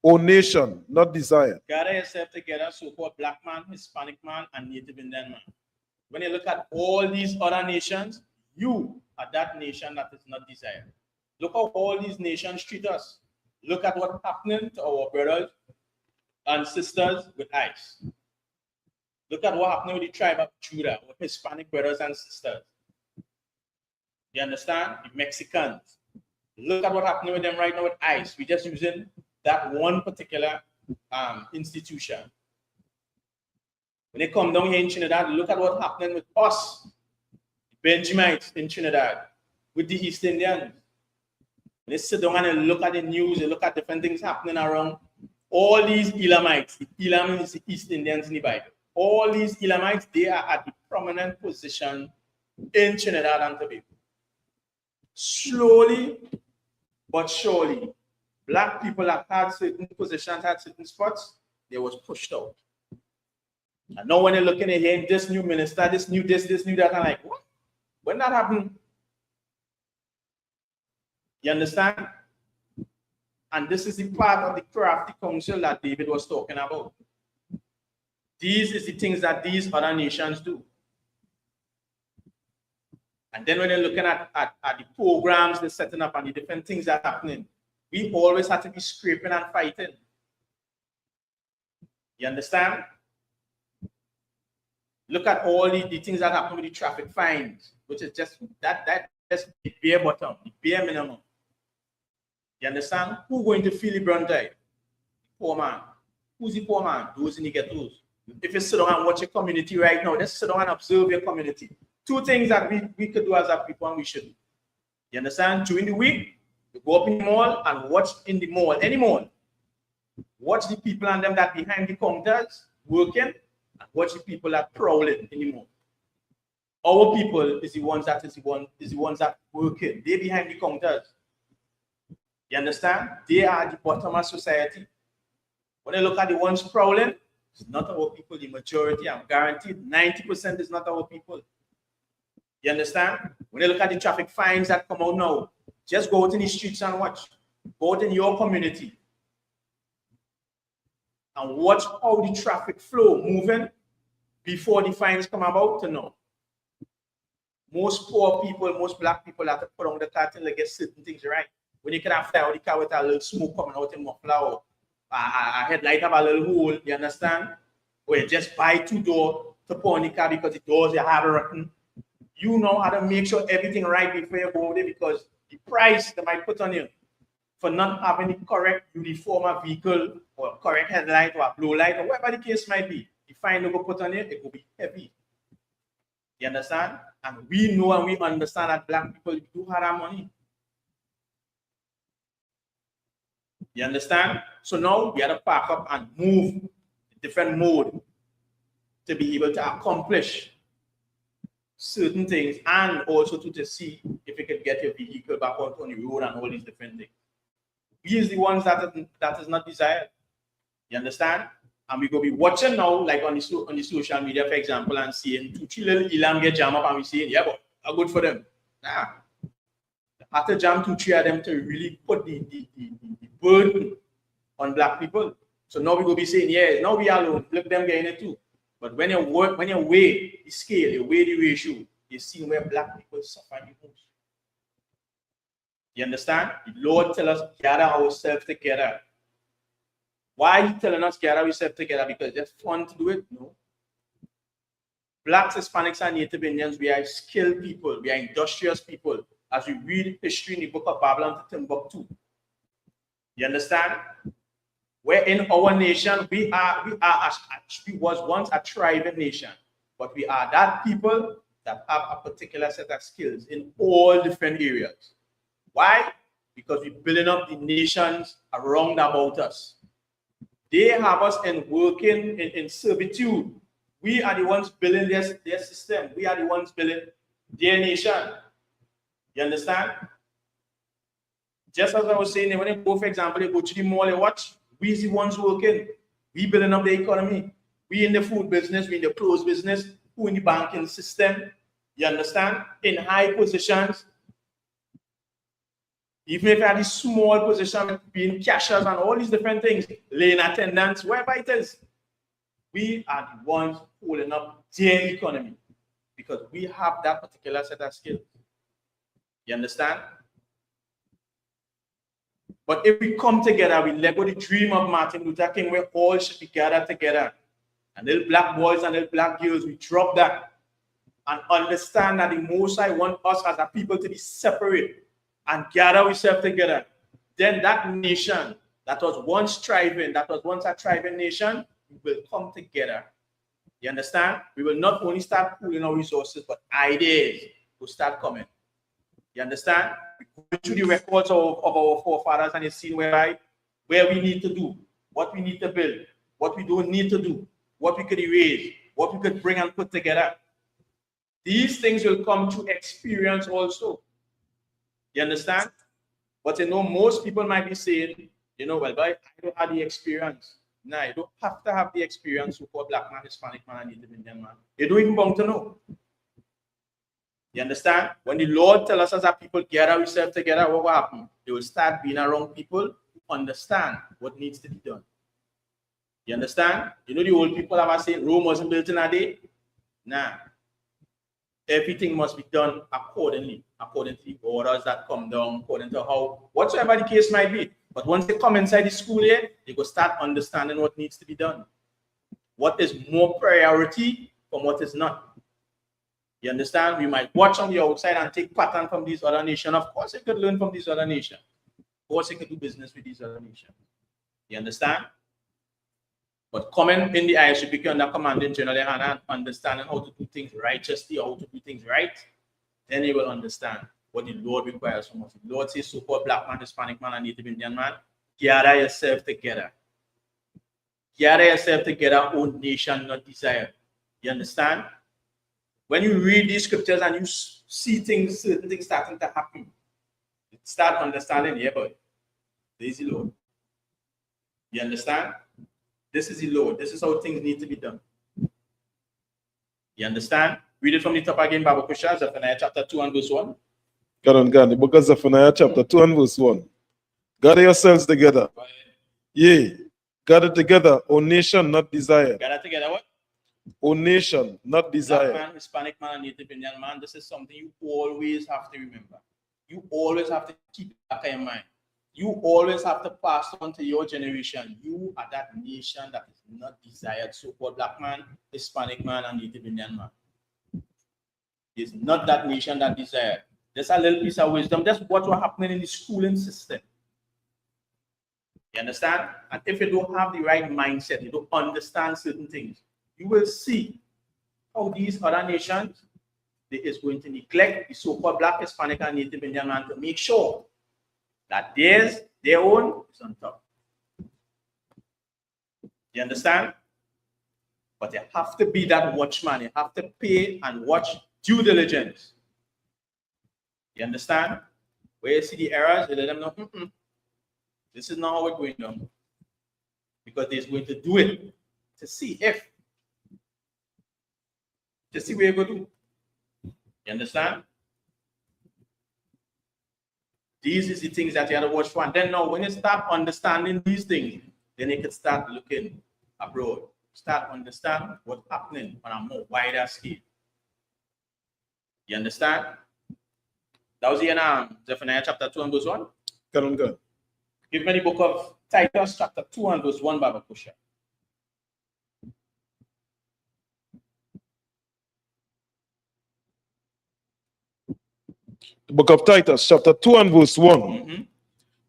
O nation, not desired. Gather yourself together, so-called Black man, Hispanic man, and Native Indian man. When you look at all these other nations, you are that nation that is not desired. Look how all these nations treat us. Look at what's happening to our brothers and sisters with ICE. Look at what happened with the tribe of Judah, with Hispanic brothers and sisters. You understand? The Mexicans. Look at what's happening with them right now with ICE. We're just using that one particular institution. When they come down here in Trinidad, look at what's happening with us, Benjamites in Trinidad, with the East Indians. When they sit down and look at the news, they look at different things happening around. All these Elamites, the Elam is the East Indians in the Bible. All these Elamites, they are at the prominent position in Trinidad and Tobago. Slowly but surely, black people that had certain positions, had certain spots, they was pushed out. And now when you're looking at here, this new minister, this new that, I'm like, what? When that happened? You understand? And this is the part of the crafty council that David was talking about. These is the things that these other nations do. And then when you're looking at the programs they're setting up and the different things that are happening, we always have to be scraping and fighting. You understand? Look at all the things that happen with the traffic fines, which is just just the bare bottom, the bare minimum. You understand? Who's going to feel the brunt of it? Poor man. Who's the poor man? Those in the ghettos. If you sit down and watch your community right now, just sit down and observe your community. Two things that we could do as a people and we should. You understand? During the week, you go up in the mall and watch in the mall, any mall. Watch the people and them that behind the counters working, and watch the people that prowling in the mall. Our people is the ones that working. They behind the counters. You understand? They are the bottom of society. When you look at the ones prowling, it's not our people. The majority, I'm guaranteed, 90% is not our people. You understand? When you look at the traffic fines that come out now, just go out in the streets and watch. Go out in your community and watch how the traffic flow moving before the fines come about to know. Most poor people, most black people have to put on the curtain to get certain things right. When you can have fly out the car with a little smoke coming out in muffler or a headlight have a little hole, you understand? Or you just buy 2 doors to put on the car because the doors you have rotten. You know how to make sure everything right before you go there, because the price they might put on you for not having the correct uniform vehicle or correct headlight or a blue light or whatever the case might be, the fine they go put on you, it will be heavy. You understand? And we know and we understand that black people do have that money. You understand? So now we have to pack up and move a different mode to be able to accomplish certain things, and also to see if you can get your vehicle back out on the road and all these different things. We is the ones that is not desired. You understand? And we go be watching now, like on the social media, for example, and seeing 2-3 little Elam get jam up, and we saying, yeah, but how good for them. Nah. Have to jam 2-3 of them to really put the burden on black people. So now we go be saying, yeah, now we alone, look them getting it too. But when you weigh the scale, you weigh the ratio, you see where black people suffer the most. You understand? The Lord tell us gather ourselves together. Why are you telling us gather ourselves together? Because it's fun to do it? No. Blacks, Hispanics, and Native Indians, we are skilled people, we are industrious people. As we read history in the book of Babylon to Timbuktu. You understand? Where in our nation, we was once a thriving nation, but we are that people that have a particular set of skills in all different areas. Why? Because we're building up the nations around about us. They have us working in servitude. We are the ones building their system. We are the ones building their nation. You understand? Just as I was saying, when you go, for example, you go to the mall, you watch. We the ones working. We building up the economy. We in the food business, we in the clothes business, who in the banking system. You understand? In high positions. Even if you have this small position, being cashiers and all these different things, lane attendants, wherever it is, we are the ones holding up their economy because we have that particular set of skills. You understand? But if we come together, we let go the dream of Martin Luther King, where all should be gathered together. And little black boys and little black girls, we drop that. and understand that the Most High want us as a people to be separate and gather ourselves together, then that nation that was once thriving, that was once a thriving nation, will come together. You understand? We will not only start pooling our resources, but ideas will start coming. You understand? We go through the records of our forefathers and you see where we need to do, what we need to build, what we don't need to do, what we could erase, what we could bring and put together. These things will come through experience also. You understand? But you know, most people might be saying, you know, well, I don't have the experience. No, you don't have to have the experience to call black man, Hispanic man, and Native Indian man. You don't even want to know. You understand? When the Lord tells us as a people, gather ourselves together, what will happen? They will start being around people who understand what needs to be done. You understand? You know the old people have saying Rome wasn't built in a day? Nah. Everything must be done accordingly, according to the orders that come down, according to how, whatsoever the case might be. But once they come inside the school here, they go start understanding what needs to be done. What is more priority from what is not. You understand? We might watch on the outside and take pattern from these other nations. Of course, you could learn from these other nations. Of course, you could do business with these other nations. You understand? But coming in the ISUPK under Commanding General Yohana and understanding how to do things righteously, how to do things right, then you will understand what the Lord requires from us. The Lord says, so-called black man, Hispanic man, and Native Indian man, gather yourself together. Gather yourself together, own nation, not desire. You understand? When you read these scriptures and you see things, certain things starting to happen, you start understanding, yeah, but this is the Lord. You understand? This is the Lord. This is how things need to be done. You understand? Read it from the top again, Baba Kusha, Zephaniah chapter 2 and verse 1. God and God, the book of Zephaniah chapter 2 and verse 1. Gather yourselves together. Yea, gather together, O nation not desired. Gather together what? O nation not desired. Black man, Hispanic man, and Native Indian man, this is something you always have to remember. You always have to keep it back in mind. You always have to pass on to your generation. You are that nation that is not desired, so-called black man, Hispanic man, and Native Indian man. It's not that nation that desired. There's a little piece of wisdom. That's what was happening in the schooling system. You understand? And if you don't have the right mindset, you don't understand certain things, you will see how these other nations is going to neglect the so-called black, Hispanic, and Native Indian man to make sure that their own is on top. You understand? But you have to be that watchman. You have to pay and watch due diligence. You understand? Where you see the errors, you let them know, this is not how we're going on. Because they're going to do it to see if, to see where you're going to do. You understand? These is the things that you have to watch for. And then now, when you start understanding these things, then you can start looking abroad. Start understanding what's happening on a more wider scale. You understand? That was in Zephaniah chapter 2 and verse 1. Good and good. Give me the book of Titus chapter 2 and verse 1, Baba Kusha. The book of Titus, chapter 2 and verse 1.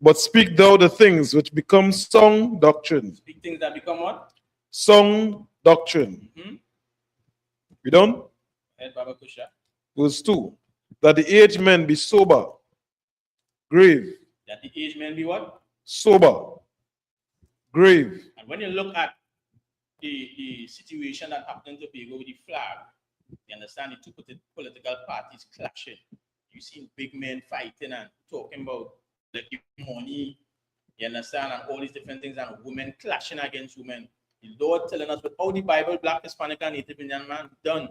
But speak thou the things which become sound doctrine. Speak things that become what? Sound doctrine. You done? Head Baba Kusha. Verse 2. That the aged men be sober, grave. That the aged men be what? Sober, grave. And when you look at the situation that happened to Tobago with the flag, you understand the two political parties clashing. You see big men fighting and talking about like money, you understand, and all these different things, and women clashing against women. The Lord telling us with all the Bible, black, Hispanic, and Native Indian man done.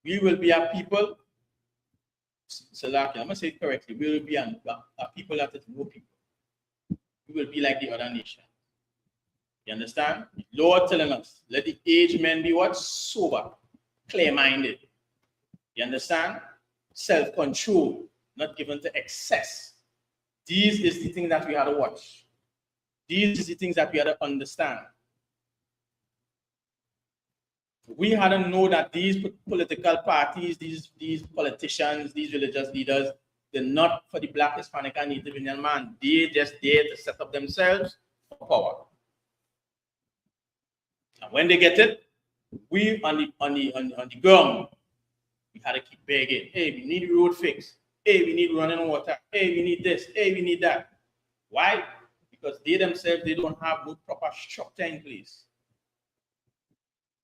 We will be a people. So like, I'm gonna say it correctly. We will be a people that is no people. We will be like the other nation. You understand? The Lord telling us, let the aged men be what? Sober, clear-minded. You understand? Self-control, not given to excess. These is the thing that we have to watch. These is the things that we have to understand. We had to know that these political parties, these politicians, these religious leaders, they're not for the Black, Hispanic, and Native Indian man. They just there to set up themselves for power. And when they get it, we on the ground, we had to keep begging. Hey, we need the road fixed. Hey, we need running water. Hey, we need this. Hey, we need that. Why? Because they themselves, they don't have no proper structure in place.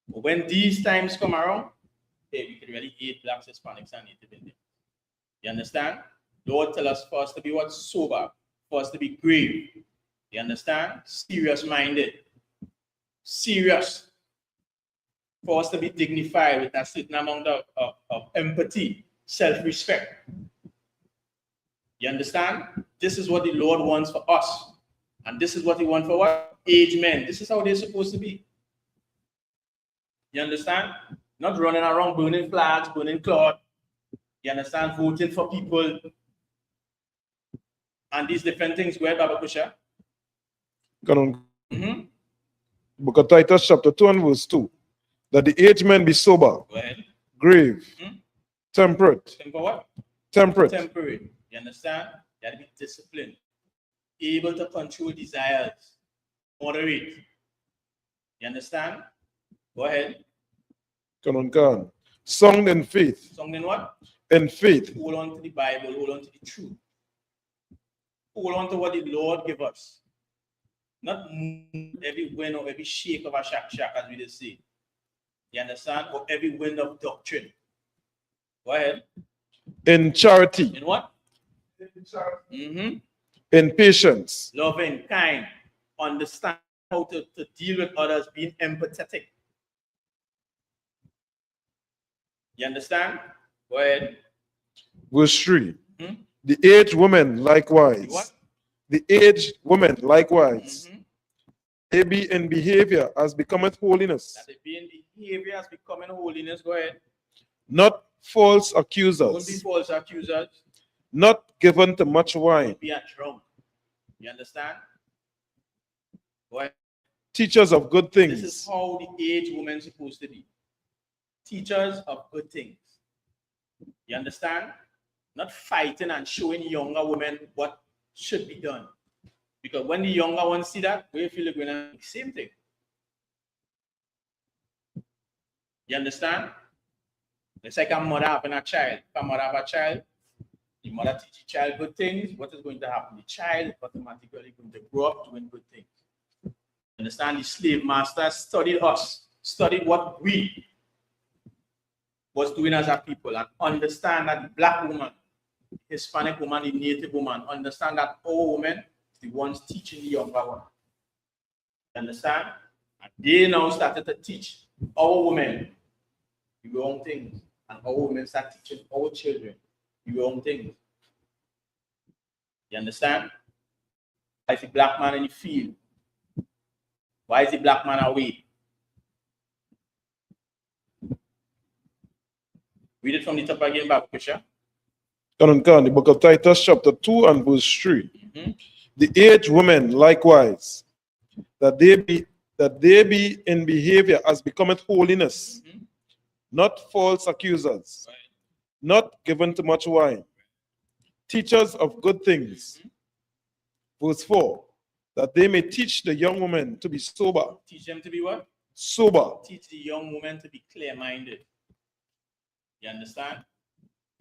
But when these times come around, hey, we can really hate Blacks, Hispanics, and Native Indians. You understand? Lord tell us for us to be what? Sober. For us to be grave. You understand? Serious-minded. Serious. For us to be dignified with a certain amount of empathy, self-respect. You understand? This is what the Lord wants for us. And this is what he wants for what? Aged men. This is how they're supposed to be. You understand? Not running around burning flags, burning cloth. You understand? Voting for people. And these different things. Go ahead, Baba Kusha. Book of Titus chapter 2 and verse 2. That the aged men be sober, grave, temperate. What? Temperate. Temperate. You understand? You have to be disciplined. Able to control desires. Moderate. You understand? Go ahead. Sound in faith. Sound in what? In faith. Hold on to the Bible. Hold on to the truth. Hold on to what the Lord give us. Not every wind or every shake of a shack, as we just say. You understand? Or every wind of doctrine. Go ahead. In charity. In what? In patience. Loving, kind. Understand how to deal with others. Being empathetic. You understand? Go ahead. Verse 3. The aged women likewise. What? The aged women likewise. They be in behavior as becometh holiness. That they be in behavior as becoming holiness. Go ahead. Not false accusers. Don't be false accusers. Not given to much wine. Don't be a drunk. You understand? Go ahead. Teachers of good things. This is how the aged woman is supposed to be. Teachers of good things. You understand? Not fighting and showing younger women what should be done. Because when the younger ones see that, we feel like we're doing the same thing. You understand? It's like a mother having a child. If a mother have a child, the mother teaches the child good things. What is going to happen? The child is automatically going to grow up doing good things. Understand? The slave masters studied us, studied what we was doing as a people, and understand that the Black woman, Hispanic woman, the Native woman, understand that our women is the ones teaching the younger one. Understand? And they now started to teach our women the wrong things, and our women start teaching our children the wrong things. You understand? Why is the Black man in the field? Why is the Black man away? Read it from the top again, Baba Kusha. The book of Titus, chapter 2 and verse 3. The aged women likewise, that they be in behavior as becometh holiness, not false accusers, not given to much wine, teachers of good things. Verse 4. That they may teach the young women to be sober. Teach them to be what? Sober. Teach the young women to be clear-minded. You understand?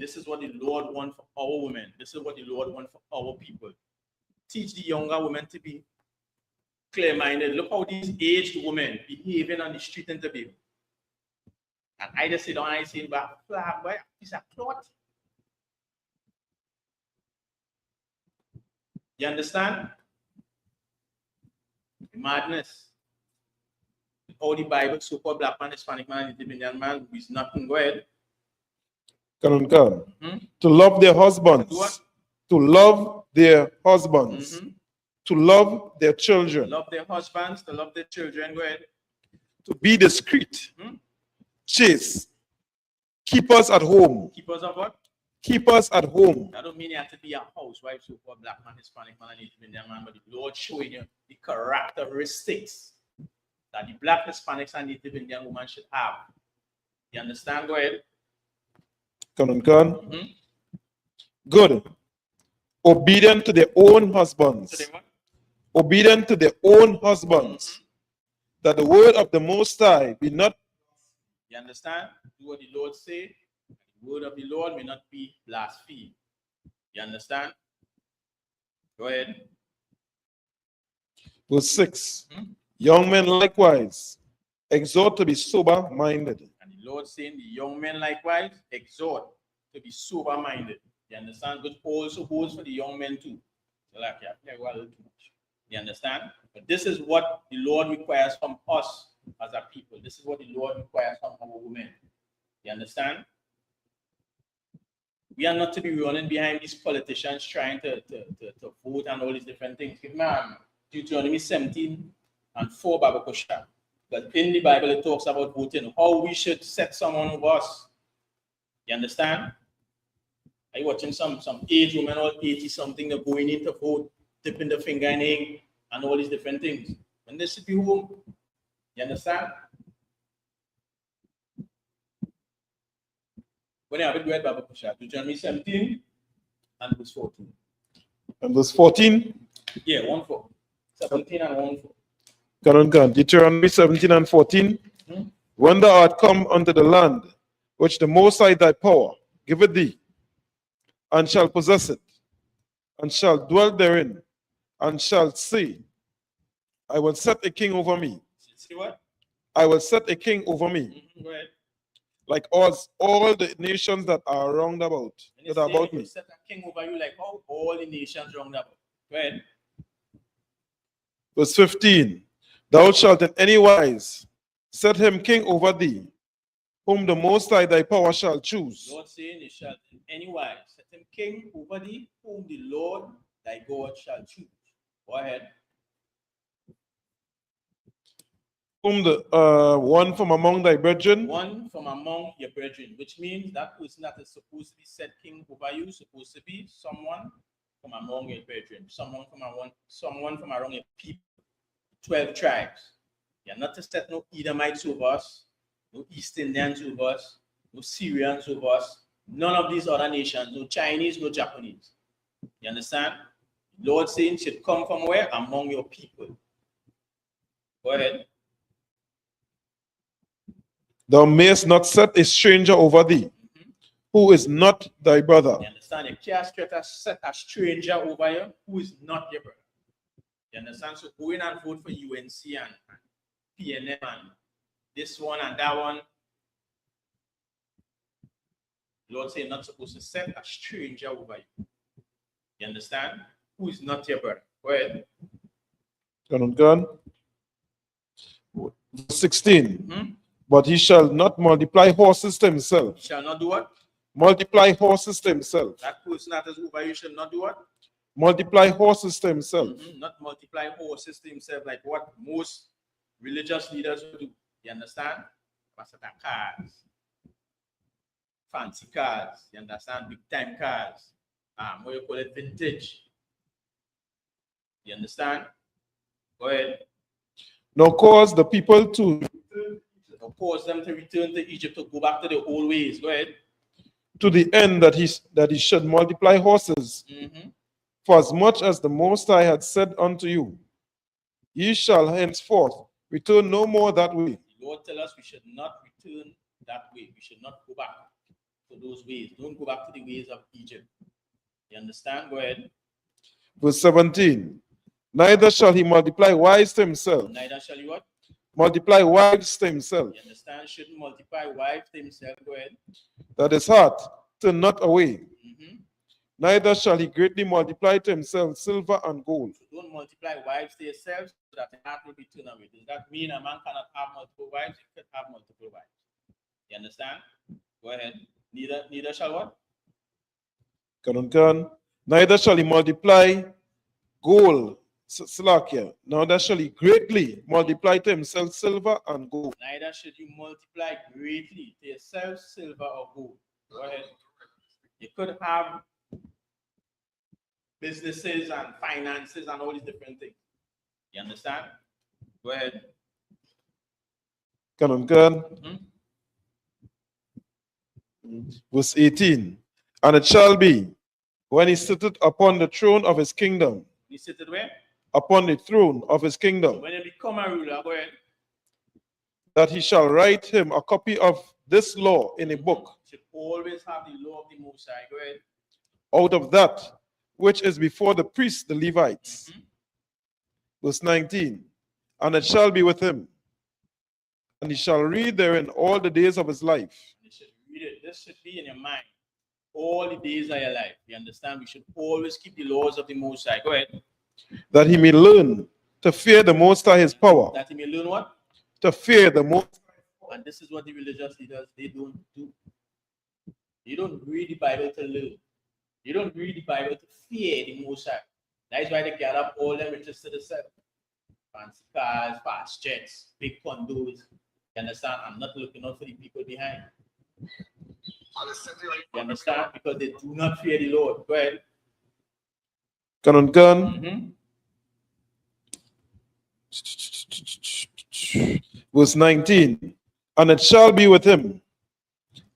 This is what the Lord wants for our women. This is what the Lord wants for our people. Teach the younger women to be clear-minded. Look how these aged women behaving on the street in Tobago. And I just sit down and I say, but flag, boy, it's a cloth. You understand? Madness. All the Bible, so-called Black man, Hispanic man, Native Indian man, who is nothing. Go ahead. To love their husbands. To love their husbands. To love their children. To love their husbands, to love their children. Go ahead. To be discreet. Chaste. Keepers at home. Keepers of what? Keepers at home. That don't mean you have to be a housewife, so-called Black man, Hispanic man, Native Indian man, but the Lord showing you the characteristics that the Black, Hispanics, and Native Indian women should have. You understand? Go ahead. Canon Khan. Good. Obedient to their own husbands. Obedient to their own husbands. That the word of the Most High be not. You understand? Do what the Lord say. The word of the Lord may not be blasphemed. You understand? Go ahead. Verse 6. Young men likewise exhort to be sober-minded. And the Lord saying, the young men likewise exhort to be sober-minded. You understand? But also holds for the young men too. So like, yeah, well, too much. You understand? But this is what the Lord requires from us as a people. This is what the Lord requires from our women. You understand? We are not to be running behind these politicians trying to vote and all these different things. Man, Deuteronomy 17 and 4, Baba Kusha. But in the Bible, it talks about voting, how we should set someone over us. You understand? Are you watching some age women or 80-something that going in to vote, dipping the finger in ink, and all these different things? When they sit at home, you understand? When I have it read, Baba Kusha, Deuteronomy 17 and verse 14. And verse 14? Yeah, 1-4. 17 and 1-4. Canon Khan. Deuteronomy 17 and 14. When thou art come unto the land, which the Most High thy power giveth thee, and shall possess it, and shall dwell therein, and shall say, I will set a king over me. See what? I will set a king over me. Go ahead. Like all the nations that are round about, that are about me. Set a king over you like how all the nations round about. Go ahead. Verse 15. Thou shalt in any wise set him king over thee, whom the Most High thy power shall choose. Lord saying, you shall in any wise set him king over thee, whom the Lord thy God shall choose. Go ahead. Whom the one from among thy brethren. One from among your brethren, which means that person that is supposed to be set king over you, supposed to be someone from among your brethren, someone from around your people. 12 tribes. You're not to set no Edomites over us, no East Indians over us, no Syrians over us, none of these other nations, no Chinese, no Japanese. You understand? Lord saying should come from where? Among your people. Go ahead. Thou mayest not set a stranger over thee, who is not thy brother. You understand? You can't set a stranger over you who is not your brother. You understand? So go in and vote for UNC and PNM and this one and that one. Lord say you're not supposed to set a stranger over you. You understand? Who is not your brother. Go ahead. Gun. 16. But he shall not multiply horses to himself. He shall not do what? Multiply horses to himself. That person that is over you shall not do what? Multiply horses to himself. Not multiply horses to himself like what most religious leaders do. You understand? Cars, fancy cars. You understand? Big time cars. What you call it? Vintage. You understand? Go ahead. Now cause the people to cause them to return to Egypt, to go back to the old ways. Go ahead. To the end that he should multiply horses. For as much as the Most High had said unto you, ye shall henceforth return no more that way. The Lord tell us we should not return that way. We should not go back to those ways. Don't go back to the ways of Egypt. You understand? Go ahead. Verse 17. Neither shall he multiply wives to himself. Neither shall he what? Multiply wives to himself. You understand? Shouldn't multiply wives to himself. Go ahead. That his heart turn not away. Neither shall he greatly multiply to himself silver and gold. So don't multiply wives to yourselves so that the heart will be turned away. Does that mean a man cannot have multiple wives? He could have multiple wives. You understand? Go ahead. Neither shall what? Neither shall he multiply gold. Slakia. Neither shall he greatly multiply to himself silver and gold. Neither should you multiply greatly to yourself silver or gold. Go ahead. You could have businesses and finances and all these different things. You understand? Go ahead. Canon Kern. Mhm. Verse 18. And it shall be, when he sitteth upon the throne of his kingdom, You sit it where? upon the throne of his So kingdom, when you become a ruler, go ahead. that he shall write him a copy of this law in a book, You should always have the law of the Most High. Go ahead. out of that which is before the priests, the Levites. Verse 19. And it shall be with him, and he shall read therein all the days of his life, You should read it. This should be in your mind all the days of your life. You understand? We should always keep the laws of the Most High. Go ahead. that he may learn to fear the Most High his power, That you may learn what? to fear the Most. And this is what the religious leaders, they don't do. You don't read the Bible to learn. You don't read the Bible to fear the Most High. That is why they gather up all them riches to themselves. Fancy cars, fast jets, big condos. You understand? I'm not looking out for the people behind. You understand? Because they do not fear the Lord. Go ahead. Canon Kern. Verse 19. And it shall be with him,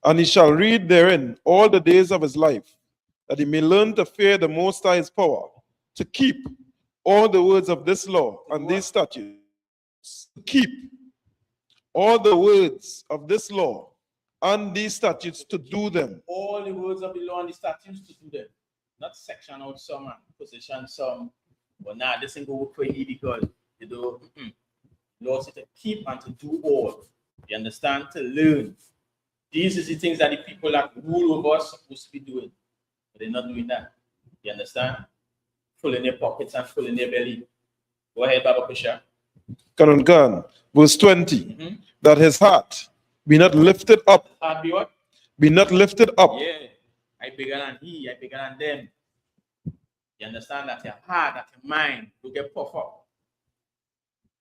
and he shall read therein all the days of his life, that he may learn to fear the Most High's power, to keep all the words of this law and these statutes. Keep all the words of this law and these statutes, to do them. All the words of the law and the statutes, to do them. Not section out some and position some. But now this ain't go work for you because you do. Lord said to keep and to do all. You understand? To learn. These are the things that the people that rule over us supposed to be doing. But they're not doing that. You understand? Full in their pockets and full in their belly. Go ahead, Baba Kusha. Canon Khan, verse 20. That his heart be not lifted up. Heart be what? Be not lifted up. Yeah. I bigger than he, I bigger than them. You understand that your heart, that your mind will get puffed up.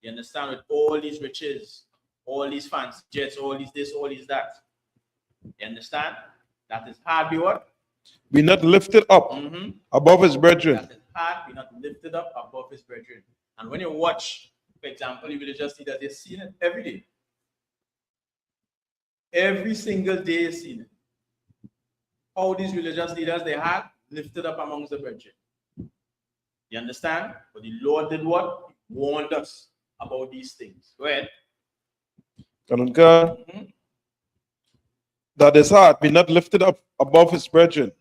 You understand, with all these riches, all these fancy jets, all these this, all these that. You understand? That his heart be what? Be not lifted up above his brethren. That his heart be not lifted up above his brethren. And when you watch, for example, you will just see that they're seeing it every day. Every single day you're seeing it. How these religious leaders, they had lifted up amongst the brethren. You understand? But the Lord did what? He warned us about these things. Go ahead. Canon Khan, that his heart be not lifted up above his brethren,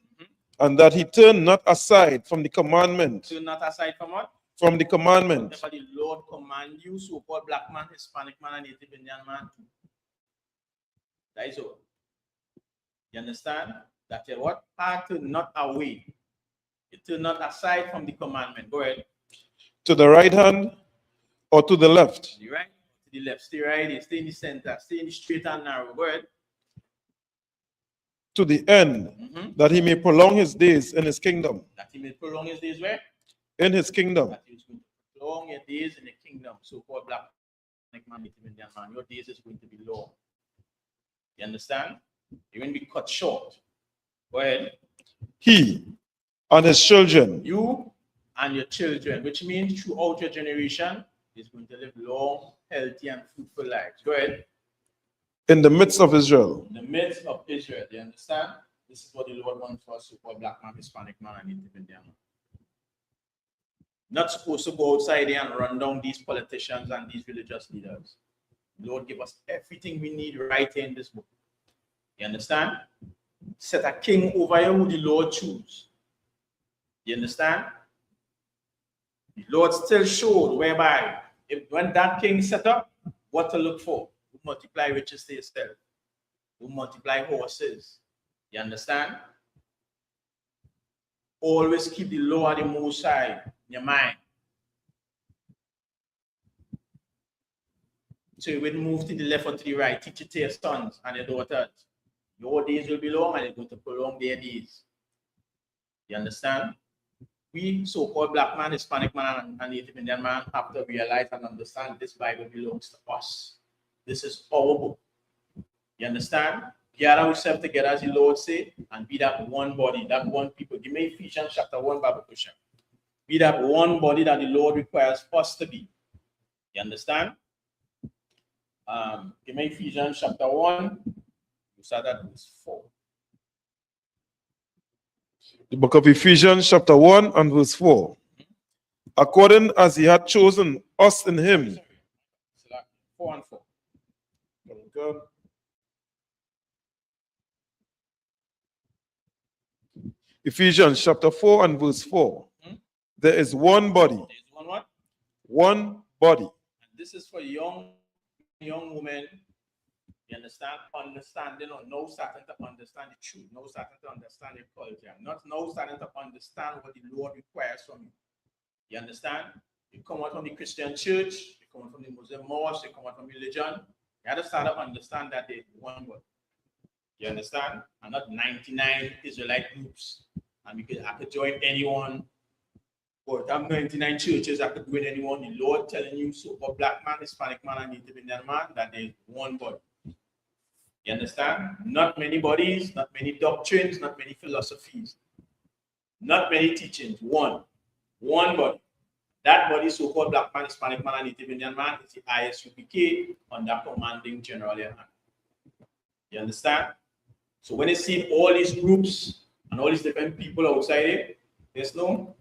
and that he turn not aside from the commandment. Turn not aside from what? From the commandment. Whatever the Lord command you, so-called black man, Hispanic man, and Native Indian man. That is all. You understand? That your what? Heart turn not away. You turn not aside from the commandment. Go ahead. To the right hand or to the left? The right, to the left. Stay right, stay in the center, stay in the straight and narrow. Go ahead. To the end, that he may prolong his days in his kingdom. That he may prolong his days where? In his kingdom. That he is going to prolong your days in the kingdom. So-called black man, Native Indian man. Your days is going to be long. You understand? You're going to be cut short. Go ahead. He and his children. You and your children, which means throughout your generation, is going to live long, healthy, and fruitful lives. Go ahead. In the midst of Israel. In the midst of Israel. Do you understand? This is what the Lord wants for us, so-called black man, Hispanic man, and Native Indian man. Not supposed to go outside there and run down these politicians and these religious leaders. The Lord give us everything we need right here in this book. You understand? Set a king over you who the Lord choose. You understand? The Lord still showed whereby when that king set up, what to look for. You multiply riches to yourself. You multiply horses. You understand? Always keep the law of the Most High in your mind. So you wouldn't move to the left or to the right. Teach it to your sons and your daughters. Your days will be long and they're going to prolong their days. You understand? We, so-called black man, Hispanic man, and Native Indian man, have to realize and understand this Bible belongs to us. This is our book. You understand? Gather ourselves together, as the Lord say, and be that one body, that one people. Give me Ephesians chapter 1, Bible question. Be that one body that the Lord requires us to be. You understand? Give me Ephesians chapter 1. You start at verse 4. The book of Ephesians, chapter 1 and verse 4. According as he had chosen us in him. 4 and 4. Okay. Ephesians chapter 4 and verse 4. There is one body. There's one what? One body. And this is for young women. You understand? Understanding or no starting to understand the truth. No starting to understand the culture. Not no starting to understand what the Lord requires from you. You understand? You come out from the Christian church, you come out from the Muslim mosque, you come out from religion. You have to start to understand that there's one body. You understand? And not 99 Israelite groups. And I could join anyone. But I'm 99 churches, I could join anyone. The Lord telling you, so for black man, Hispanic man, and Native Indian man, that there's one body. You understand? Not many bodies, not many doctrines, not many philosophies, not many teachings. One body. That body, so-called black man, Hispanic man, and Native Indian man, is the ISUPK under commanding General Yohana. You understand? So when you see all these groups and all these different people outside it, there's no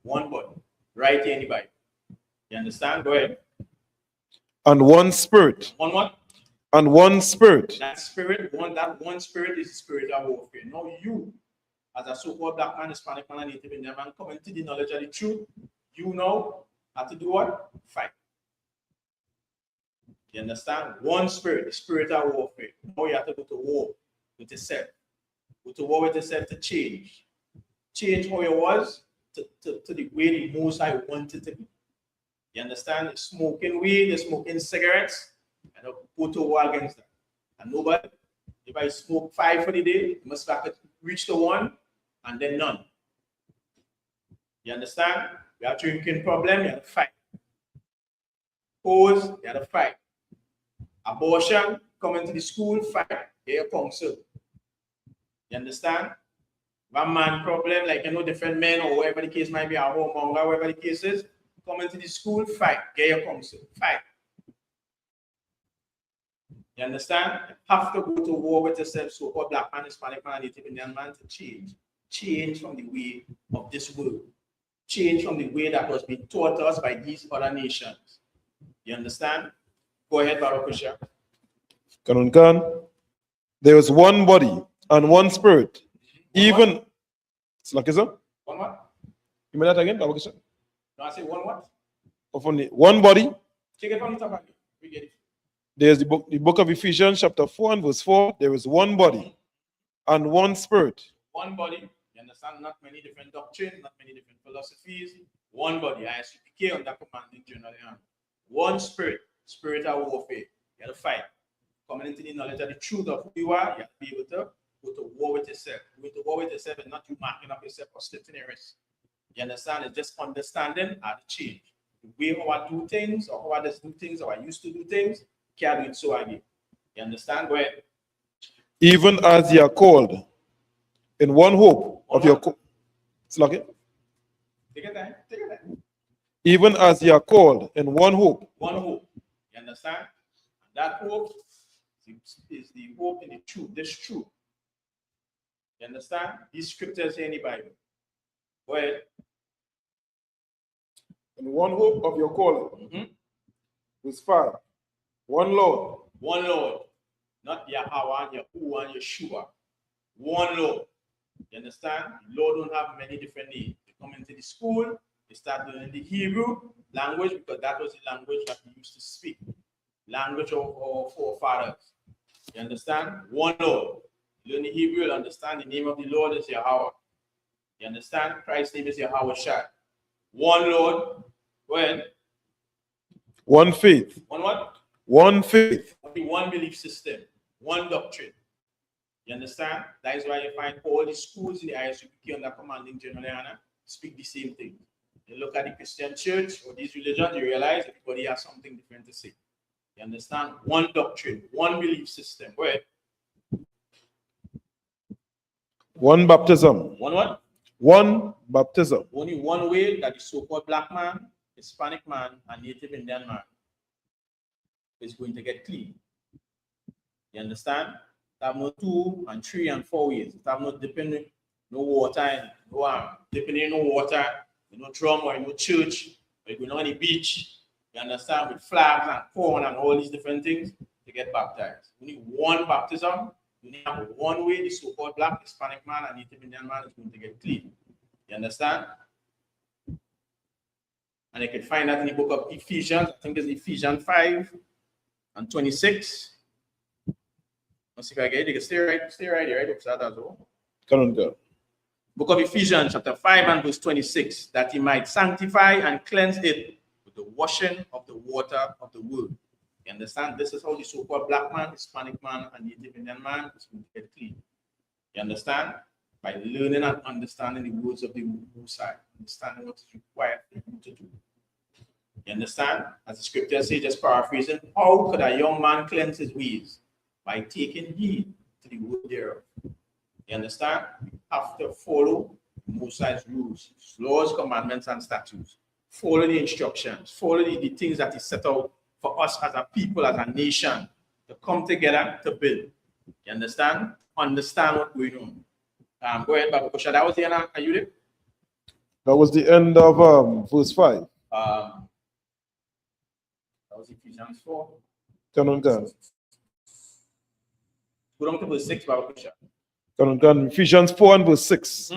one body. Right here in the Bible. You understand? Go ahead. And one spirit. One what? And one spirit. That one spirit is the spirit of warfare. Now you, as a so-called black man, Hispanic man, and Native Indian man, coming to the knowledge of the truth, you know how to do what? Fight. You understand? One spirit, the spirit of warfare. Now you have to go to war with yourself. Go to war with yourself to change. Change how you was to the way the Most High wanted to be. You understand? The smoking weed, the smoking cigarettes, and go to war against that. And nobody, if I smoke 5 for the day, you must have to reach to 1 and then none. You understand? You have drinking problem, you have to fight. Pose, you have to fight. Abortion, coming to the school, fight. Here you come, sir. You understand? One man problem, like different men or whatever the case might be, a homemonger, whatever the case is, coming to the school, fight. Here you come, sir. Fight. You understand? You have to go to war with yourself, so-called black man, Hispanic man, Native Indian man, to change. Change from the way of this world. Change from the way that was being taught us by these other nations. You understand? Go ahead, Baruch Husha. Kanun Khan. There is one body and one spirit. Even. Slakisa? One what? You mean that again, Baruch Husha? No, I say one what? Of only one body. Take it from the top again. We get it. There's the book of Ephesians, chapter 4 and verse 4. There is one body and one spirit. One body. You understand? Not many different doctrines, not many different philosophies. One body. ISUPK under commanding General Yohana. One spirit. Spirit of warfare. You have to fight. Coming into the knowledge of the truth of who you are, you have to be able to go to war with yourself. Go to war with yourself and not you marking up yourself or slitting your wrist. You understand? It's just understanding how to change. The way how I do things, or how I just do things, or I used to do things, can't do it so again. You understand? Go ahead. Even as ye are called in one hope of your Take it time. Take it time. even as ye are called in one hope. One hope. You understand? And that hope is the hope in the truth. This truth. You understand? These scriptures in the Bible. Go ahead. In one hope of your calling. Verse 5. One Lord. One Lord. Not Yahweh, Yahuwah, and Yeshua. One Lord. You understand? The Lord don't have many different names. They come into the school, they start learning the Hebrew language because that was the language that we used to speak. Language of our forefathers. You understand? One Lord. Learn the Hebrew, you'll understand the name of the Lord is Yahweh. You understand? Christ's name is Yahweh Shai. One Lord. Go ahead. One faith. One what? One faith. One belief system. One doctrine. You understand? That is why you find all the schools in the ISUPK under commanding General Yohana speak the same thing. You look at the Christian church or these religions, you realize everybody has something different to say. You understand? One doctrine, one belief system. Go ahead. One baptism. One what? One baptism. Only one way that the so-called black man, Hispanic man, and Native Indian man is going to get clean. You understand? You have no 2 and 3 and 4 ways. You have no dipping, no water, and no dipping in no water, no drum or no church, or you go on the beach. You understand? With flags and corn and all these different things to get baptized. You need one baptism. You need one way the so-called Black, Hispanic man and Native Indian man is going to get clean. You understand? And you can find that in the book of Ephesians. I think it's Ephesians 5 and 26. Let's see if I get it. You can stay right here, right? Upside as well. Come on, go. Book of Ephesians, chapter 5 and verse 26, that he might sanctify and cleanse it with the washing of the water of the word. You understand? This is how the so-called Black man, Hispanic man, and Native Indian man is going to get clean. You understand? By learning and understanding the words of the Most High, understanding what is required for you to do. You understand? As the scripture says, just paraphrasing, how could a young man cleanse his ways? By taking heed to the word thereof. You understand? You have to follow Most High's rules, laws, commandments, and statutes. Follow the instructions. Follow the things that is set out for us as a people, as a nation, to come together to build. You understand? Understand what's going on. Go ahead, Babu Kusha. That was the end. Are you there? That was the end of verse 5. That was Ephesians 4. Turn on, God. Go down to verse 6, Babu Kusha. Turn on, God. Ephesians 4 and verse 6.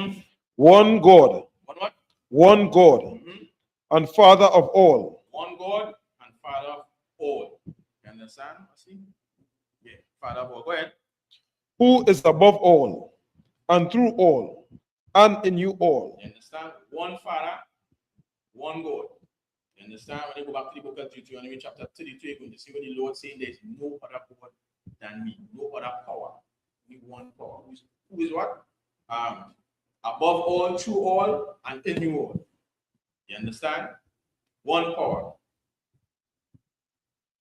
One God. One what? One God. And Father of all. One God and Father of all. You understand? See? Yeah, Father of all. Go ahead. Who is above all, and through all, and in you all. You understand? One Father, one God. You understand? When you go back to the book of Deuteronomy chapter 32, you're going to see what the Lord saying there is no other God than me, no other power. Only one power. Who is what? Above all, through all, and in you all. You understand? One power.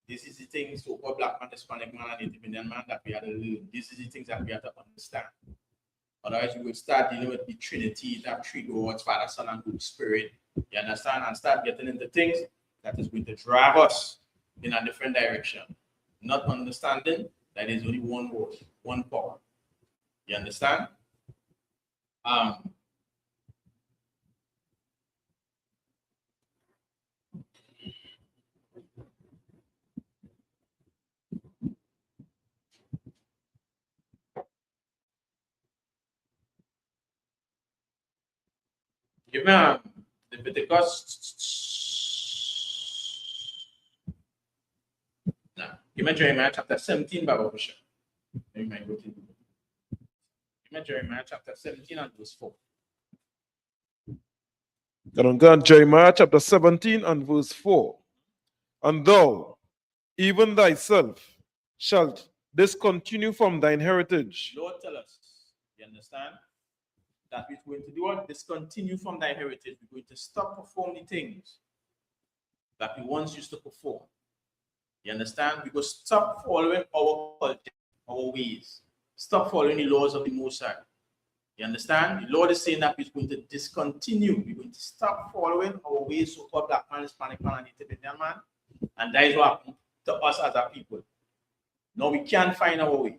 This is the things so-called Black man, Hispanic man, and Native Indian man that we have to learn. This is the things that we have to understand. Otherwise, we will start dealing with the Trinity, that three gods, Father, Son, and Holy Spirit. You understand? And start getting into things that is going to drive us in a different direction. Not understanding that there's only one word, one power. You understand? Give me Leviticus. Now, give me Jeremiah chapter 17, Bible version. Give me Jeremiah chapter 17 and verse 4. God, Jeremiah chapter 17 and verse 4. And thou, even thyself, shalt discontinue from thine heritage. Lord, tell us, you understand? That we're going to do what? Discontinue from thy heritage. We're going to stop performing things that we once used to perform. You understand? We will stop following our culture, our ways. Stop following the laws of the Most High. You understand? The Lord is saying that we're going to discontinue. We're going to stop following our ways, so-called Black man, Hispanic man, and Native Indian man. And that is what happened to us as a people. Now we can't find our way.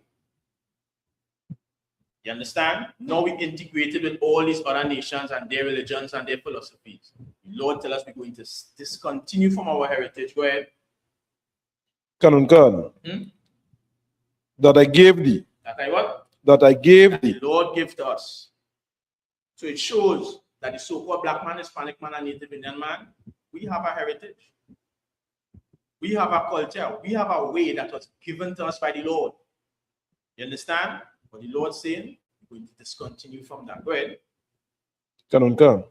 You understand? Now we integrated with all these other nations and their religions and their philosophies. The Lord tells us we're going to discontinue from our heritage. Go ahead. God. That I gave thee. That I what? That I gave that thee. The Lord gave to us. So it shows that the so-called Black man, Hispanic man, and Native Indian man, we have a heritage. We have a culture. We have a way that was given to us by the Lord. You understand? But the Lord saying, we're going to discontinue from that. Go ahead. God.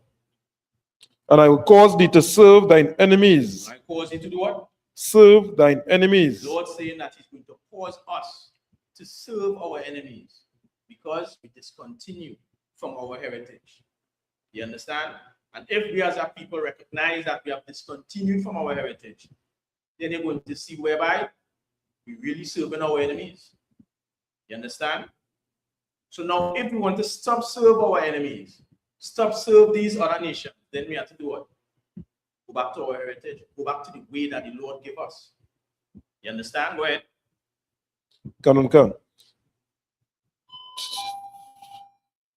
And I will cause thee to serve thine enemies. I cause thee to do what? Serve thine enemies. The Lord saying that he's going to cause us to serve our enemies because we discontinue from our heritage. You understand? And if we as a people recognize that we have discontinued from our heritage, then you're going to see whereby we really serving our enemies. You understand? So now if we want to stop serve our enemies, stop serve these other nations, then we have to do what? Go back to our heritage, go back to the way that the Lord gave us. You understand? Go ahead. Come.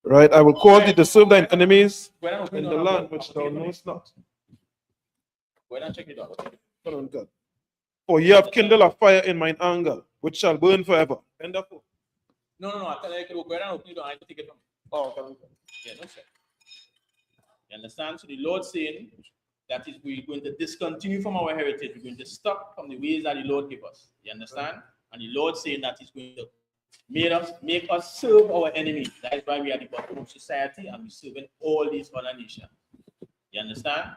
Right, I will call thee to serve thine enemies in the land which thou knowest not. Go ahead and check it out. Come. For ye have kindled a fire in mine anger, which shall burn forever. End of. No. I tell you, go ahead and open it down. I can take it from you. Oh, come. Yeah, no, sir. You understand? So the Lord saying that is we're going to discontinue from our heritage. We're going to stop from the ways that the Lord gave us. You understand? And the Lord saying that He's going to make us serve our enemies. That is why we are the bottom of society and we're serving all these other nations. You understand?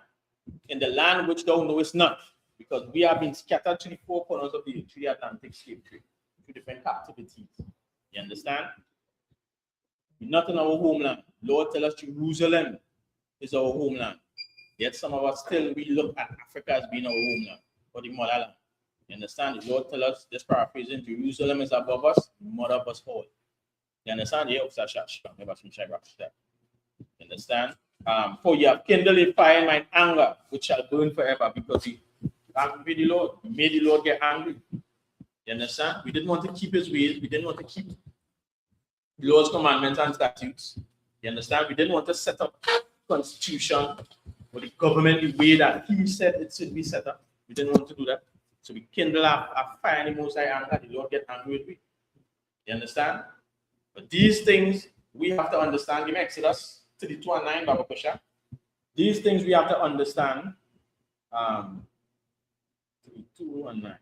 In the land which thou knowest not, because we have been scattered to the four corners of the earth, through the Atlantic slave trade, through different captivities. You understand? We're not in our homeland. Lord tell us Jerusalem is our homeland. Yet some of us still, we look at Africa as being our homeland or the motherland. You understand? The Lord tell us, just paraphrasing, Jerusalem is above us, the mother of us all. You understand? Yeah, you understand? For you have kindled a fire in mine anger, which shall burn forever, because we made the Lord. We made the Lord get angry. You understand? We didn't want to keep His ways. We didn't want to keep the Lord's commandments and statutes. You understand? We didn't want to set up constitution or the government the way that He said it should be set up. We didn't want to do that. So we kindle a fire in the Most High anger. The Lord get angry with me. You understand? But these things we have to understand. Give me Exodus 32:9, Baba Kusha. These things we have to understand. 32:9.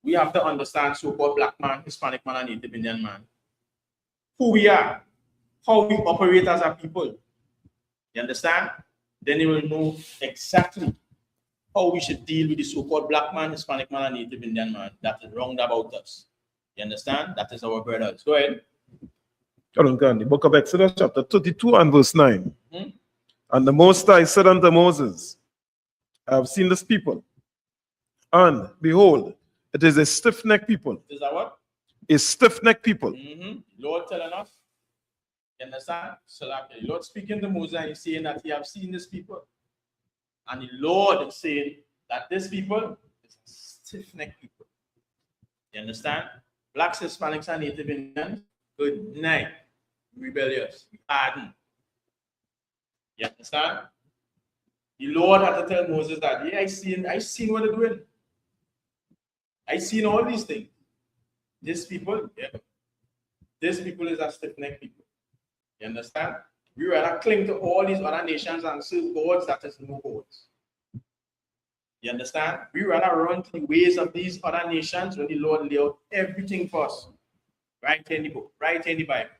We have to understand so-called black man, Hispanic man, and Native Indian man. Who we are, how we operate as a people. You understand? Then you will know exactly how we should deal with the so-called black man, Hispanic man, and Native Indian man that is wrong about us. You understand? That is our brothers. Go ahead. The book of Exodus, chapter 32 and verse 9. And the Most High said unto Moses, I have seen this people, and behold, it is a stiff-necked people. Is that what? A stiff-necked people. Lord telling us. You understand? So like the Lord speaking to Moses and He's saying that He have seen this people. And the Lord is saying that this people is a stiff-necked people. You understand? Blacks, Hispanics, and Native Indians, good night. Rebellious. Hardened. You understand? The Lord had to tell Moses that, yeah, I seen what they're doing. I seen all these things. This people, yeah. This people is a stiff-necked people. You understand? We rather cling to all these other nations and serve gods that is no gods. You understand? We rather run to the ways of these other nations when the Lord laid out everything for us. Right in the book, right in the Bible.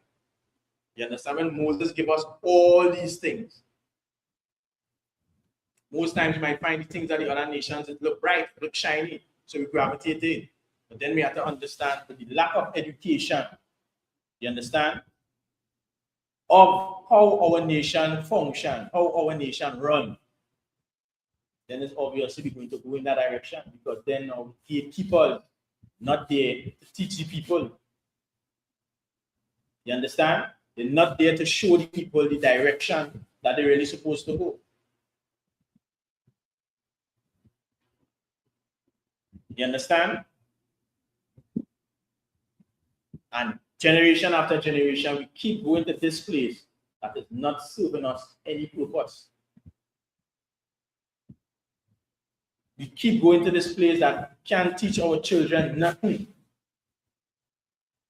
You understand? When Moses gave us all these things. Most times you might find the things that the other nations that look bright, look shiny, so we gravitate in. But then we have to understand that the lack of education, you understand, of how our nation function, how our nation run, then it's obviously we're going to go in that direction, because then our gatekeepers not there to teach the people. You understand? They're not there to show the people the direction that they're really supposed to go. You understand? And generation after generation, we keep going to this place that is not serving us any purpose. We keep going to this place that can't teach our children nothing.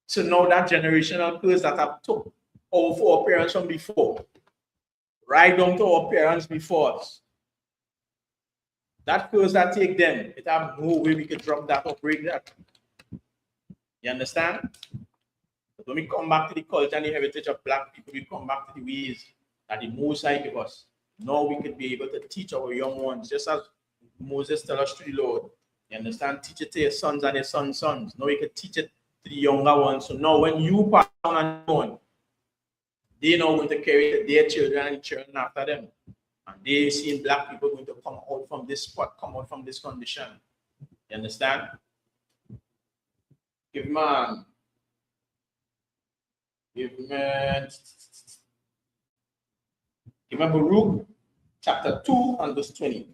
So now that generational curse that have took over our parents from before, right down to our parents before us, that curse that take them, it have no way we can drop that or break that. You understand? But when we come back to the culture and the heritage of black people, we come back to the ways that the Most High gave us. Now we can be able to teach our young ones, just as Moses tells us to the Lord. You understand? Teach it to your sons and your sons' sons. Now we can teach it to the younger ones. So now when you pass on and on, they now going to carry it to their children and children after them. And they see black people going to come out from this spot, come out from this condition. You understand? Give me Baruch chapter 2 and verse 20.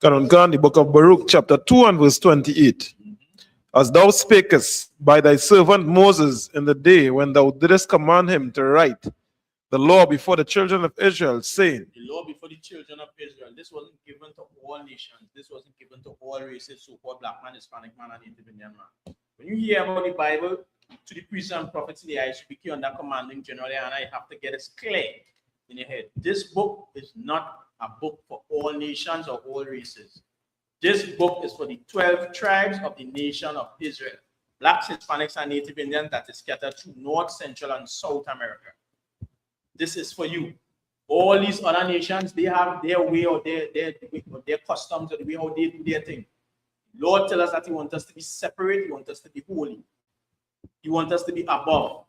Kanunkan, the book of Baruch, chapter 2 and verse 28. As thou spakest by thy servant Moses in the day when thou didst command him to write the law before the children of Israel, saying, The law before the children of Israel. This wasn't given to all nations. This wasn't given to all races, so-called black man, Hispanic man, and Native Indian man. When you hear about the Bible, to the priests and prophets, the ISUPK under commanding General Yana, you have to get it clear in your head. This book is not a book for all nations or all races. This book is for the 12 tribes of the nation of Israel. Blacks, Hispanics, and Native Indians that is scattered through North, Central, and South America. This is for you. All these other nations, they have their way or their customs or the way how they do their thing. Lord tells us that He wants us to be separate, He wants us to be holy. He wants us to be above.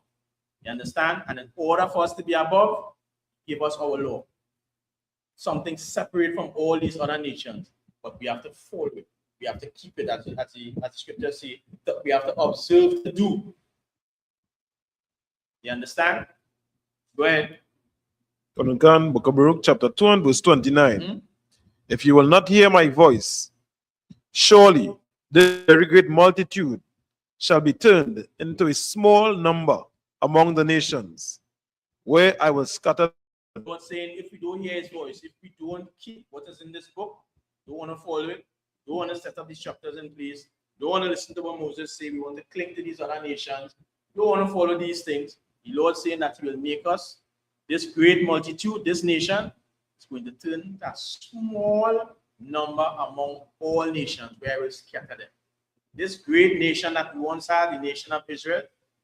You understand? And in order for us to be above, give us our law. Something separate from all these other nations. But we have to follow it. We have to keep it, as the scriptures say, that we have to observe to do. You understand? Go ahead. Kanunkan, book of Baruch, chapter 2 and verse 29. If you will not hear my voice, surely this very great multitude shall be turned into a small number among the nations, where I will scatter. God saying, if we don't hear His voice, if we don't keep what is in this book, don't want to follow it, don't want to set up these chapters in place, don't want to listen to what Moses say, we want to cling to these other nations, don't want to follow these things. The Lord saying that He will make us, this great multitude, this nation, is going to turn into a small number among all nations where we scatter them. This great nation that we once had, the nation of Israel,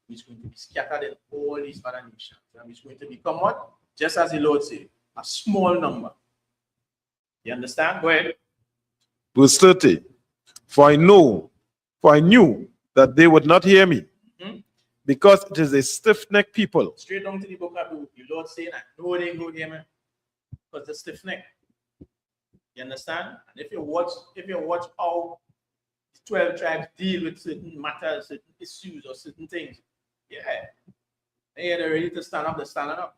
is going to be scattered in all these other nations. And it's going to become what? Just as the Lord said, a small number. You understand? Go ahead. Verse 30. For I knew that they would not hear me, because it is a stiff-necked people. Straight down to the book of Luke, the Lord saying, I know they go hear me, because they're stiff-necked. You understand? And if you watch how the 12 tribes deal with certain matters, certain issues, or certain things, yeah, they're ready to stand up, they're standing up.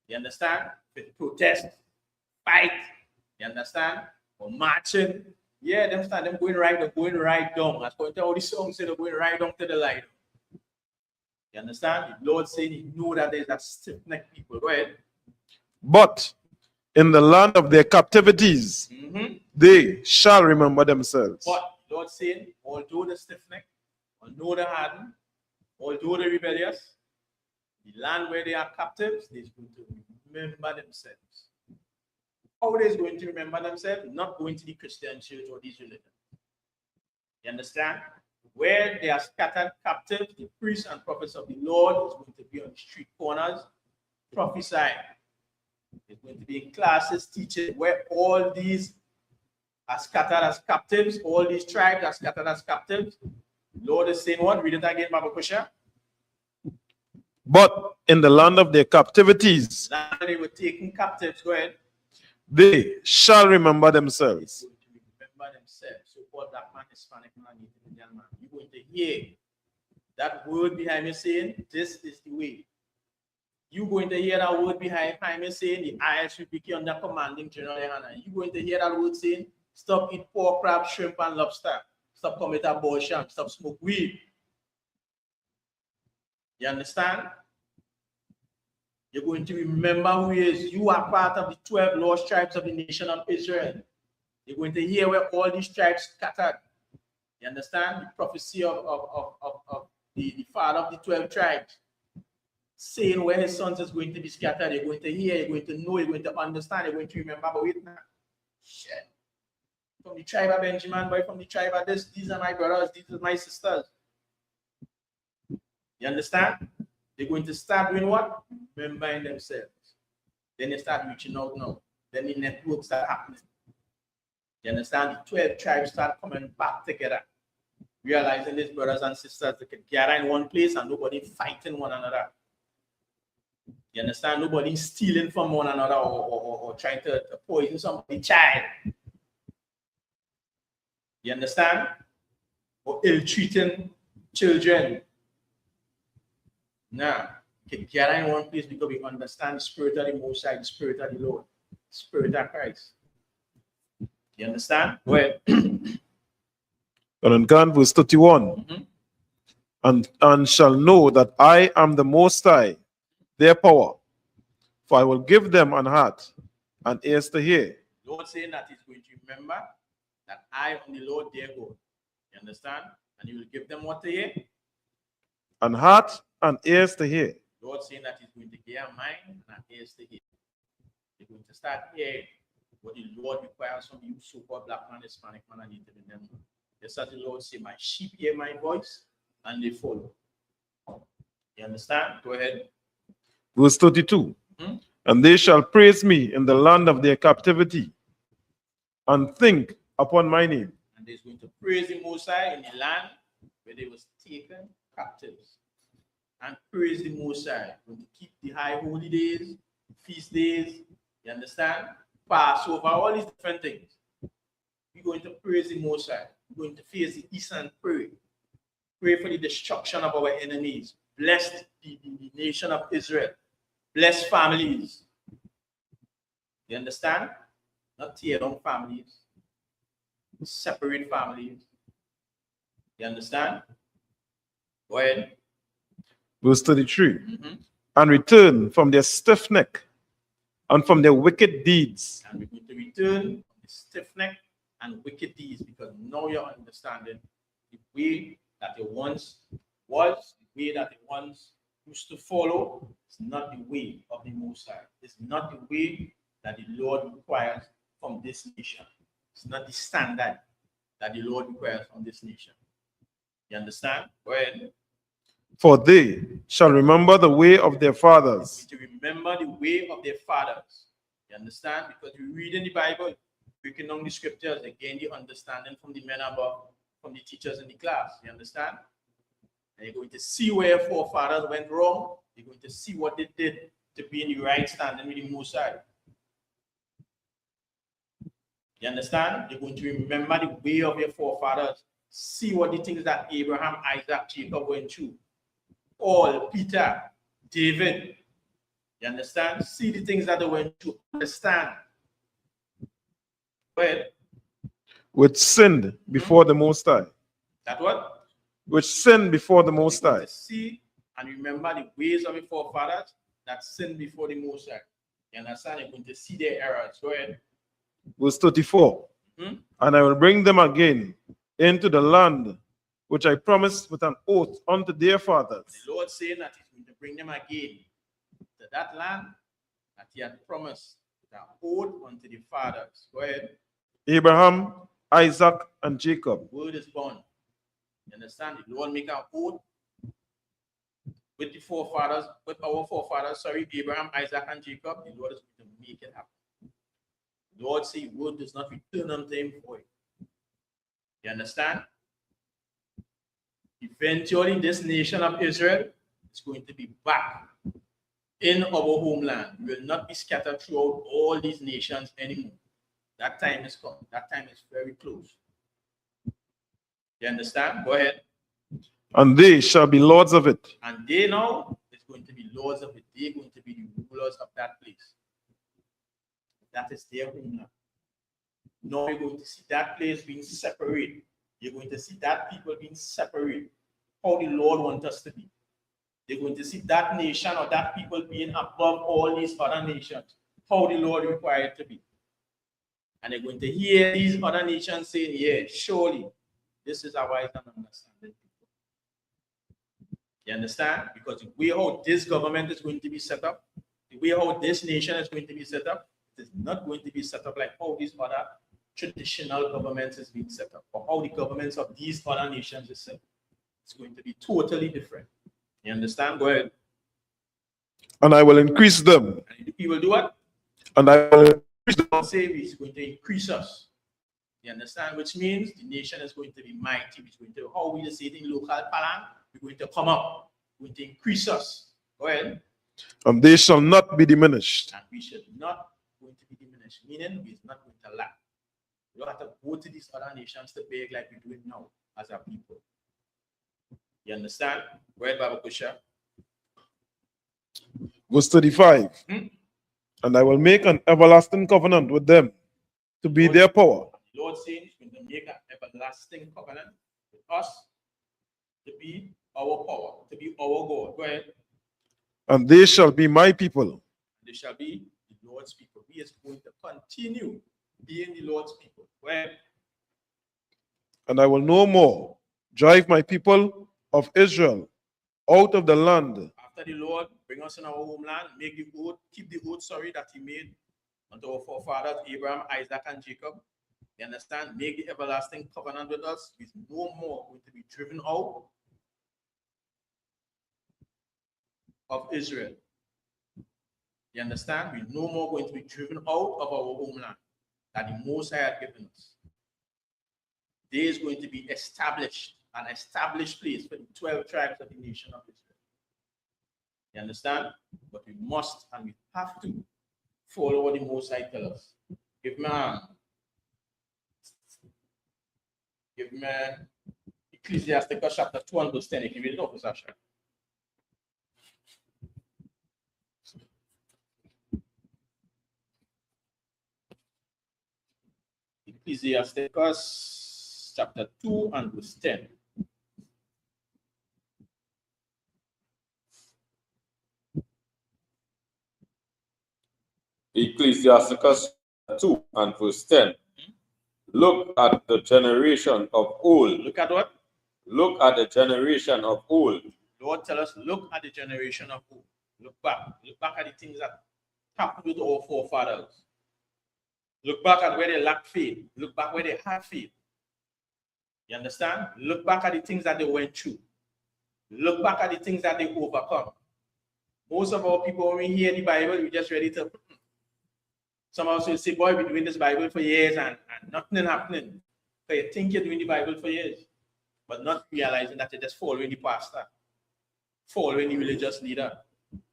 You understand? With protest, fight, you understand? Or marching. Yeah, them going right down. That's going to all the songs say they're going right down to the light. You understand? The Lord saying He knew that there's that stiff-necked people. Go ahead. But in the land of their captivities, they shall remember themselves. But the Lord saying, although the stiff-necked, although the hardened, although the rebellious, the land where they are captives, they're going to remember themselves. How they're going to remember themselves? Not going to the Christian church or these religions. You understand? Where they are scattered captives, the priests and prophets of the Lord is going to be on the street corners, prophesying. It's going to be in classes teaching where all these are scattered as captives, all these tribes are scattered as captives. The Lord is saying what? Read it again, Baba Kusha. But in the land of their captivities, they were taken captives. Go ahead. They shall remember themselves. Remember themselves. So called black man, Hispanic man, Native Indian man. You're going to hear that word behind me saying, this is the way. You're going to hear that word behind me saying, the ISUPK under commanding General Yana. You're going to hear that word saying, stop eat pork, crab, shrimp, and lobster. Stop commit abortion. Stop smoke weed. You understand? You're going to remember who He is. You are part of the 12 lost tribes of the nation of Israel. You're going to hear where all these tribes scattered. You understand? The prophecy of the father of the 12 tribes saying where his sons is going to be scattered. You're going to hear, you're going to know, you're going to understand, you're going to remember. But wait now. Shit. From the tribe of Benjamin, boy, from the tribe of this, these are my brothers, these are my sisters. You understand? They're going to start doing what? Remembering themselves. Then they start reaching out now. Then the networks start happening. You understand? The 12 tribes start coming back together. Realizing these brothers and sisters, they can gather in one place and nobody fighting one another. You understand? Nobody stealing from one another or trying to poison somebody's child. You understand? Or ill-treating children. Now, we can gather in one place because we understand the spirit of the Most High, the spirit of the Lord, the spirit of Christ. You understand? Go ahead. And then verse 31. And shall know that I am the Most High, their power. For I will give them an heart and ears to hear. Lord saying that he's going to remember that I am the Lord their God. You understand? And he will give them what to hear. An heart and ears to hear. Lord saying that he's going to give a mind and an ears to hear. They're going to start hearing what the Lord requires from you, so-called black man, Hispanic man, and Native Indian man. Just as the Lord say, my sheep hear my voice and they follow. You understand? Go ahead. Verse 32. And they shall praise me in the land of their captivity and think upon my name. And they're going to praise the Most High in the land where they was taken captives. And praise the Most High. Going to keep the high holy days, feast days. You understand? Passover, all these different things. We're going to praise the Most High. We're going to face the east and pray. Pray for the destruction of our enemies. Bless the nation of Israel. Bless families. You understand? Not tear down families. Separate families. You understand? Go ahead. Verse 33. And return from their stiff neck and from their wicked deeds. And we're going to return from the stiff neck and wicked deeds, because now you're understanding the way that it once was, the way that it once used to follow. It's not the way of the Most High. It's not the way that the Lord requires from this nation. It's not the standard that the Lord requires from this nation. You understand? Go ahead. For they shall remember the way of their fathers. To remember the way of their fathers. You understand? Because we read in the Bible, breaking down the scriptures, again the understanding from the men above, from the teachers in the class. You understand? And you're going to see where your forefathers went wrong. You're going to see what they did to be in the right standing with the Most High. You understand? You're going to remember the way of your forefathers. See what the things that Abraham, Isaac, Jacob went through. Paul, Peter, David. You understand? See the things that they went through. Understand. Well, Which sinned before the Most High. that what? Which sinned before the Most High. See and remember the ways of your forefathers that sinned before the Most High. You understand? You're going to see their errors. Go ahead. Verse 34. And I will bring them again into the land which I promised with an oath unto their fathers. The Lord saying that he's going to bring them again to that land that he had promised with an oath unto the fathers. Go ahead. Abraham, Isaac, and Jacob. Word is born. You understand? The Lord make an oath with the forefathers, with our forefathers, Abraham, Isaac, and Jacob. The Lord is going to make it happen. The Lord say word does not return unto him void. You understand? Eventually, this nation of Israel is going to be back in our homeland. We will not be scattered throughout all these nations anymore. That time is coming. That time is very close. You understand? Go ahead. And they shall be lords of it. And they now is going to be lords of it. They're going to be the rulers of that place. That is their homeland. Now you're going to see that place being separated. You're going to see that people being separated. How the Lord wants us to be. They're going to see that nation or that people being above all these other nations. How the Lord requires it to be. And they're going to hear these other nations saying, yeah, surely this is our wise and understanding people. You understand? Because the way how this government is going to be set up, the way how this nation is going to be set up, it is not going to be set up like how these other traditional governments is being set up, or how the governments of these other nations is set up. It's going to be totally different. You understand? Go ahead. And I will increase them. And he will do what? And I will increase them. Say he's going to increase us. You understand? Which means the nation is going to be mighty. It's going to, how we say it in local parlance, we're going to come up. We're going to increase us. Go ahead. And they shall not be diminished. And we should not going to be diminished. Meaning we're not going to lack. We don't have to go to these other nations to beg like we're doing now as a people. You understand? Go ahead, Baba Kusha. Verse 35. And I will make an everlasting covenant with them to be their power. The Lord saying He's going to make an everlasting covenant with us to be our power, to be our God. Go ahead. And they shall be my people. They shall be the Lord's people. He is going to continue being the Lord's people. Go ahead. And I will no more drive my people of Israel out of the land. After the Lord bring us in our homeland, make the oath, keep the oath, that He made unto our forefathers Abraham, Isaac, and Jacob. You understand? Make the everlasting covenant with us. We're no more going to be driven out of Israel. You understand? We're no more going to be driven out of our homeland that the Most High had given us. There is going to be established, an established place for the 12 tribes of the nation of Israel. You understand? But we must and we have to follow what the Most High tells us. Give me Ecclesiasticus chapter 2 and verse 10. If you read it up, Sasha. Ecclesiasticus chapter 2 and verse 10. Ecclesiasticus 2 and verse 10. Look at the generation of old. Look at what? Look at the generation of old. Lord tell us, look at the generation of old. Look back. Look back at the things that happened with our forefathers. Look back at where they lacked faith. Look back where they had faith. You understand? Look back at the things that they went through. Look back at the things that they overcome. Most of our people, when we hear the Bible, we just ready to. Some of us will say, boy, we're doing this Bible for years and nothing happening. So you think you're doing the Bible for years, but not realizing that you're just following the pastor, following the religious leader.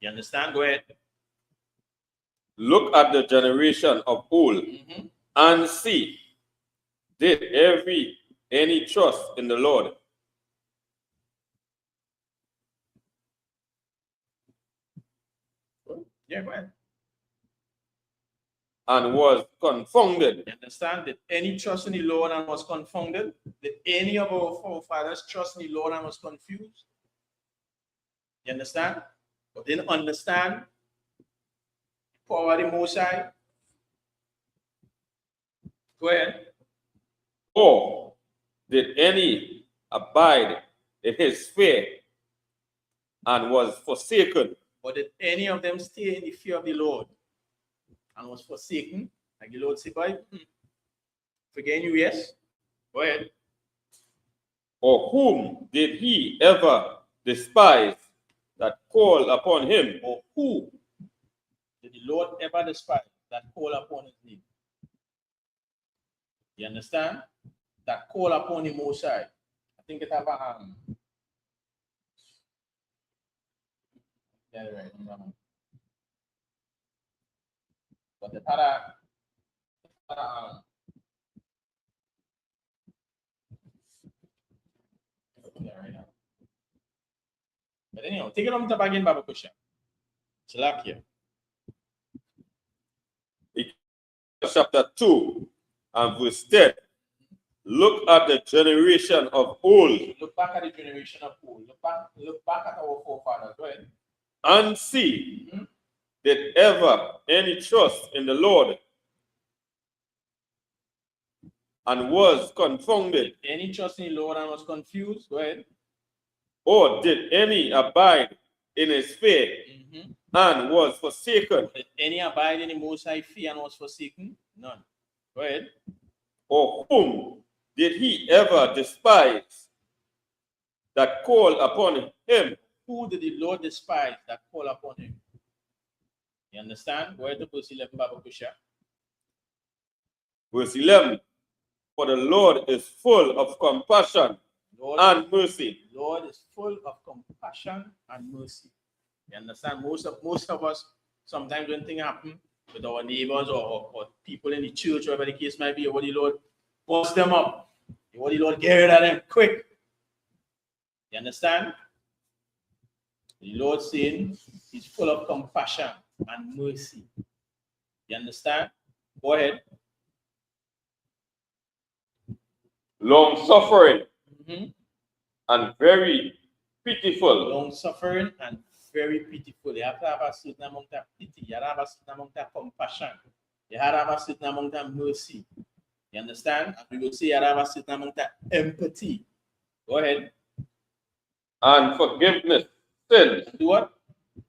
You understand? Go ahead. Look at the generation of old and see, did any trust in the Lord? Yeah, go ahead. And was confounded. You understand? Did any trust in the Lord and was confounded? Did any of our forefathers trust in the Lord and was confused? You understand? But didn't understand the power of the Most High. Go ahead. Or did any abide in his fear and was forsaken? Or did any of them stay in the fear of the Lord and was forsaken? Like the Lord said, boy, forgetting you, yes? Go ahead. Or whom did he ever despise that called upon him? Or who did the Lord ever despise that call upon his name? You understand? That call upon the Most High. I think it have a yeah, right. But the other yeah, right now. But anyhow, take it on the back in Baba Kusha. Salakia. Chapter 2 and verse 10. Look at the generation of old. Look back at the generation of old. Look back at our forefathers. Go ahead. And see, did ever any trust in the Lord and was confounded? Any trust in the Lord and was confused? Go ahead. Or did any abide in his fear and was forsaken? Did any abide in the Most High fear and was forsaken? None. Go ahead. Or whom did he ever despise that called upon him? Who did the Lord despise that call upon him? You understand? Go ahead to verse 11, Baba Kusha. Verse 11. For the Lord is full of compassion and mercy. Lord is full of compassion and mercy. You understand? Most of us, sometimes when things happen with our neighbors or people in the church, whatever the case might be, what the Lord bust them up. What the Lord get rid of them quick. You understand? The Lord saying he's full of compassion and mercy. You understand? Go ahead. long suffering, and very pitiful. Long suffering and very pitiful. You have to have a certain amount of pity. You have to have a certain amount of compassion. You have to have a certain amount of mercy. You understand? And we will say you have to have a certain amount of empathy. Go ahead. And forgiveness sins. Do what?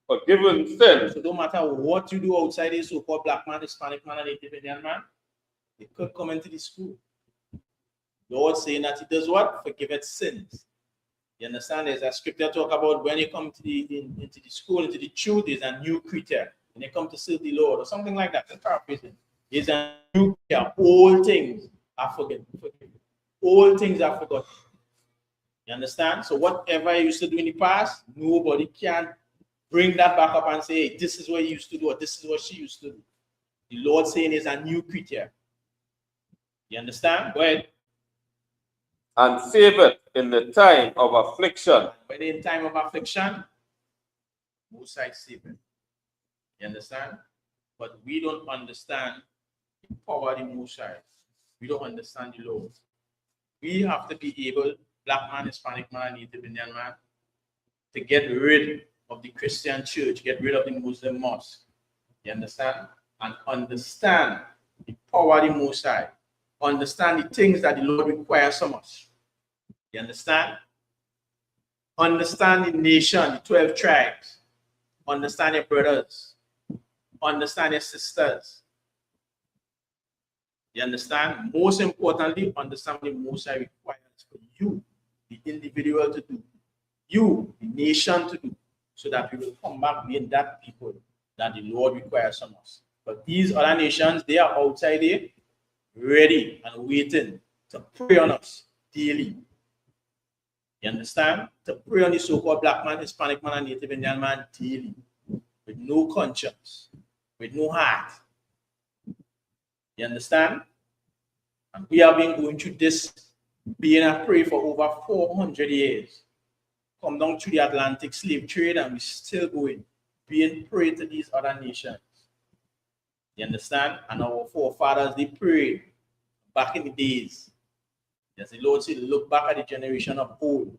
Forgiven sins. So no matter what you do outside this so-called black man, Hispanic man, and Native Indian man, they could come into the school. Lord saying that he does what? Forgiveth sins. You understand? There's a scripture talk about when you come to into the school, into the truth, there's a new creature. When you come to serve the Lord or something like that. That's paraphrasing. There's a new creature. All things are forgiven. All things are forgotten. You understand? So whatever you used to do in the past, nobody can bring that back up and say, hey, this is what you used to do, or this is what she used to do. The Lord saying is a new creature. You understand? Go ahead. And save it in the time of affliction. But in time of affliction, Most High save it. You understand? But we don't understand the power of the Most High. We don't understand the Lord. We have to be able, black man, Hispanic man, Native Indian man, to get rid of the Christian church, get rid of the Muslim mosque. You understand? And understand the power of the Most High. Understand the things that the Lord requires from us. You understand? Understand the nation, the 12 tribes. Understand your brothers. Understand your sisters. You understand? Most importantly, understand what the Most High requires for you, the individual, to do. You, the nation, to do. So that we will come back being that people that the Lord requires from us. But these other nations, they are outside there, ready and waiting to pray on us daily. You understand? To pray on the so-called black man, Hispanic man, and Native Indian man daily. With no conscience. With no heart. You understand? And we have been going through this, being a prey for over 400 years. Come down to the Atlantic slave trade, and we're still going, being prey to these other nations. You understand? And our forefathers, they prayed back in the days. As the Lord said, look back at the generation of old.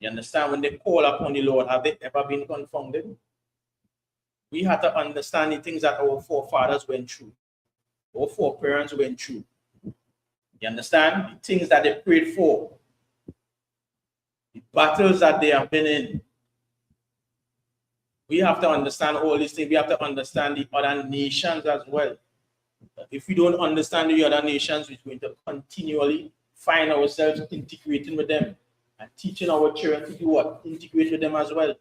You understand? When they call upon the Lord, have they ever been confounded? We have to understand the things that our forefathers went through. Our foreparents went through. You understand? The things that they prayed for. The battles that they have been in. We have to understand all these things. We have to understand the other nations as well. If we don't understand the other nations, we're going to continually find ourselves integrating with them and teaching our children to do what? Integrate with them as well.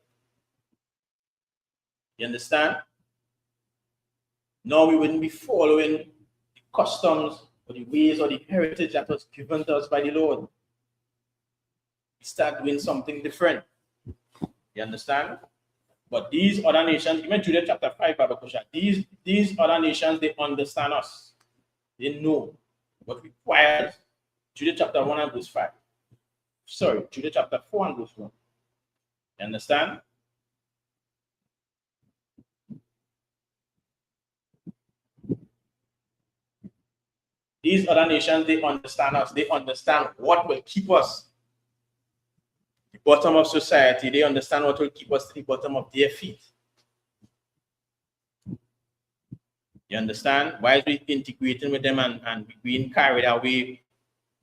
You understand? Now we wouldn't be following the customs or the ways or the heritage that was given to us by the Lord. We start doing something different. You understand? But these other nations, even Judah chapter 5, Baba Kusha, these other nations, they understand us. They know what requires. Judah chapter 1 and verse 5. Sorry, Judah chapter 4 and verse 1. You understand? These other nations, they understand us. They understand what will keep us the bottom of society. They understand what will keep us to the bottom of their feet. You understand? Why is we integrating with them and being carried away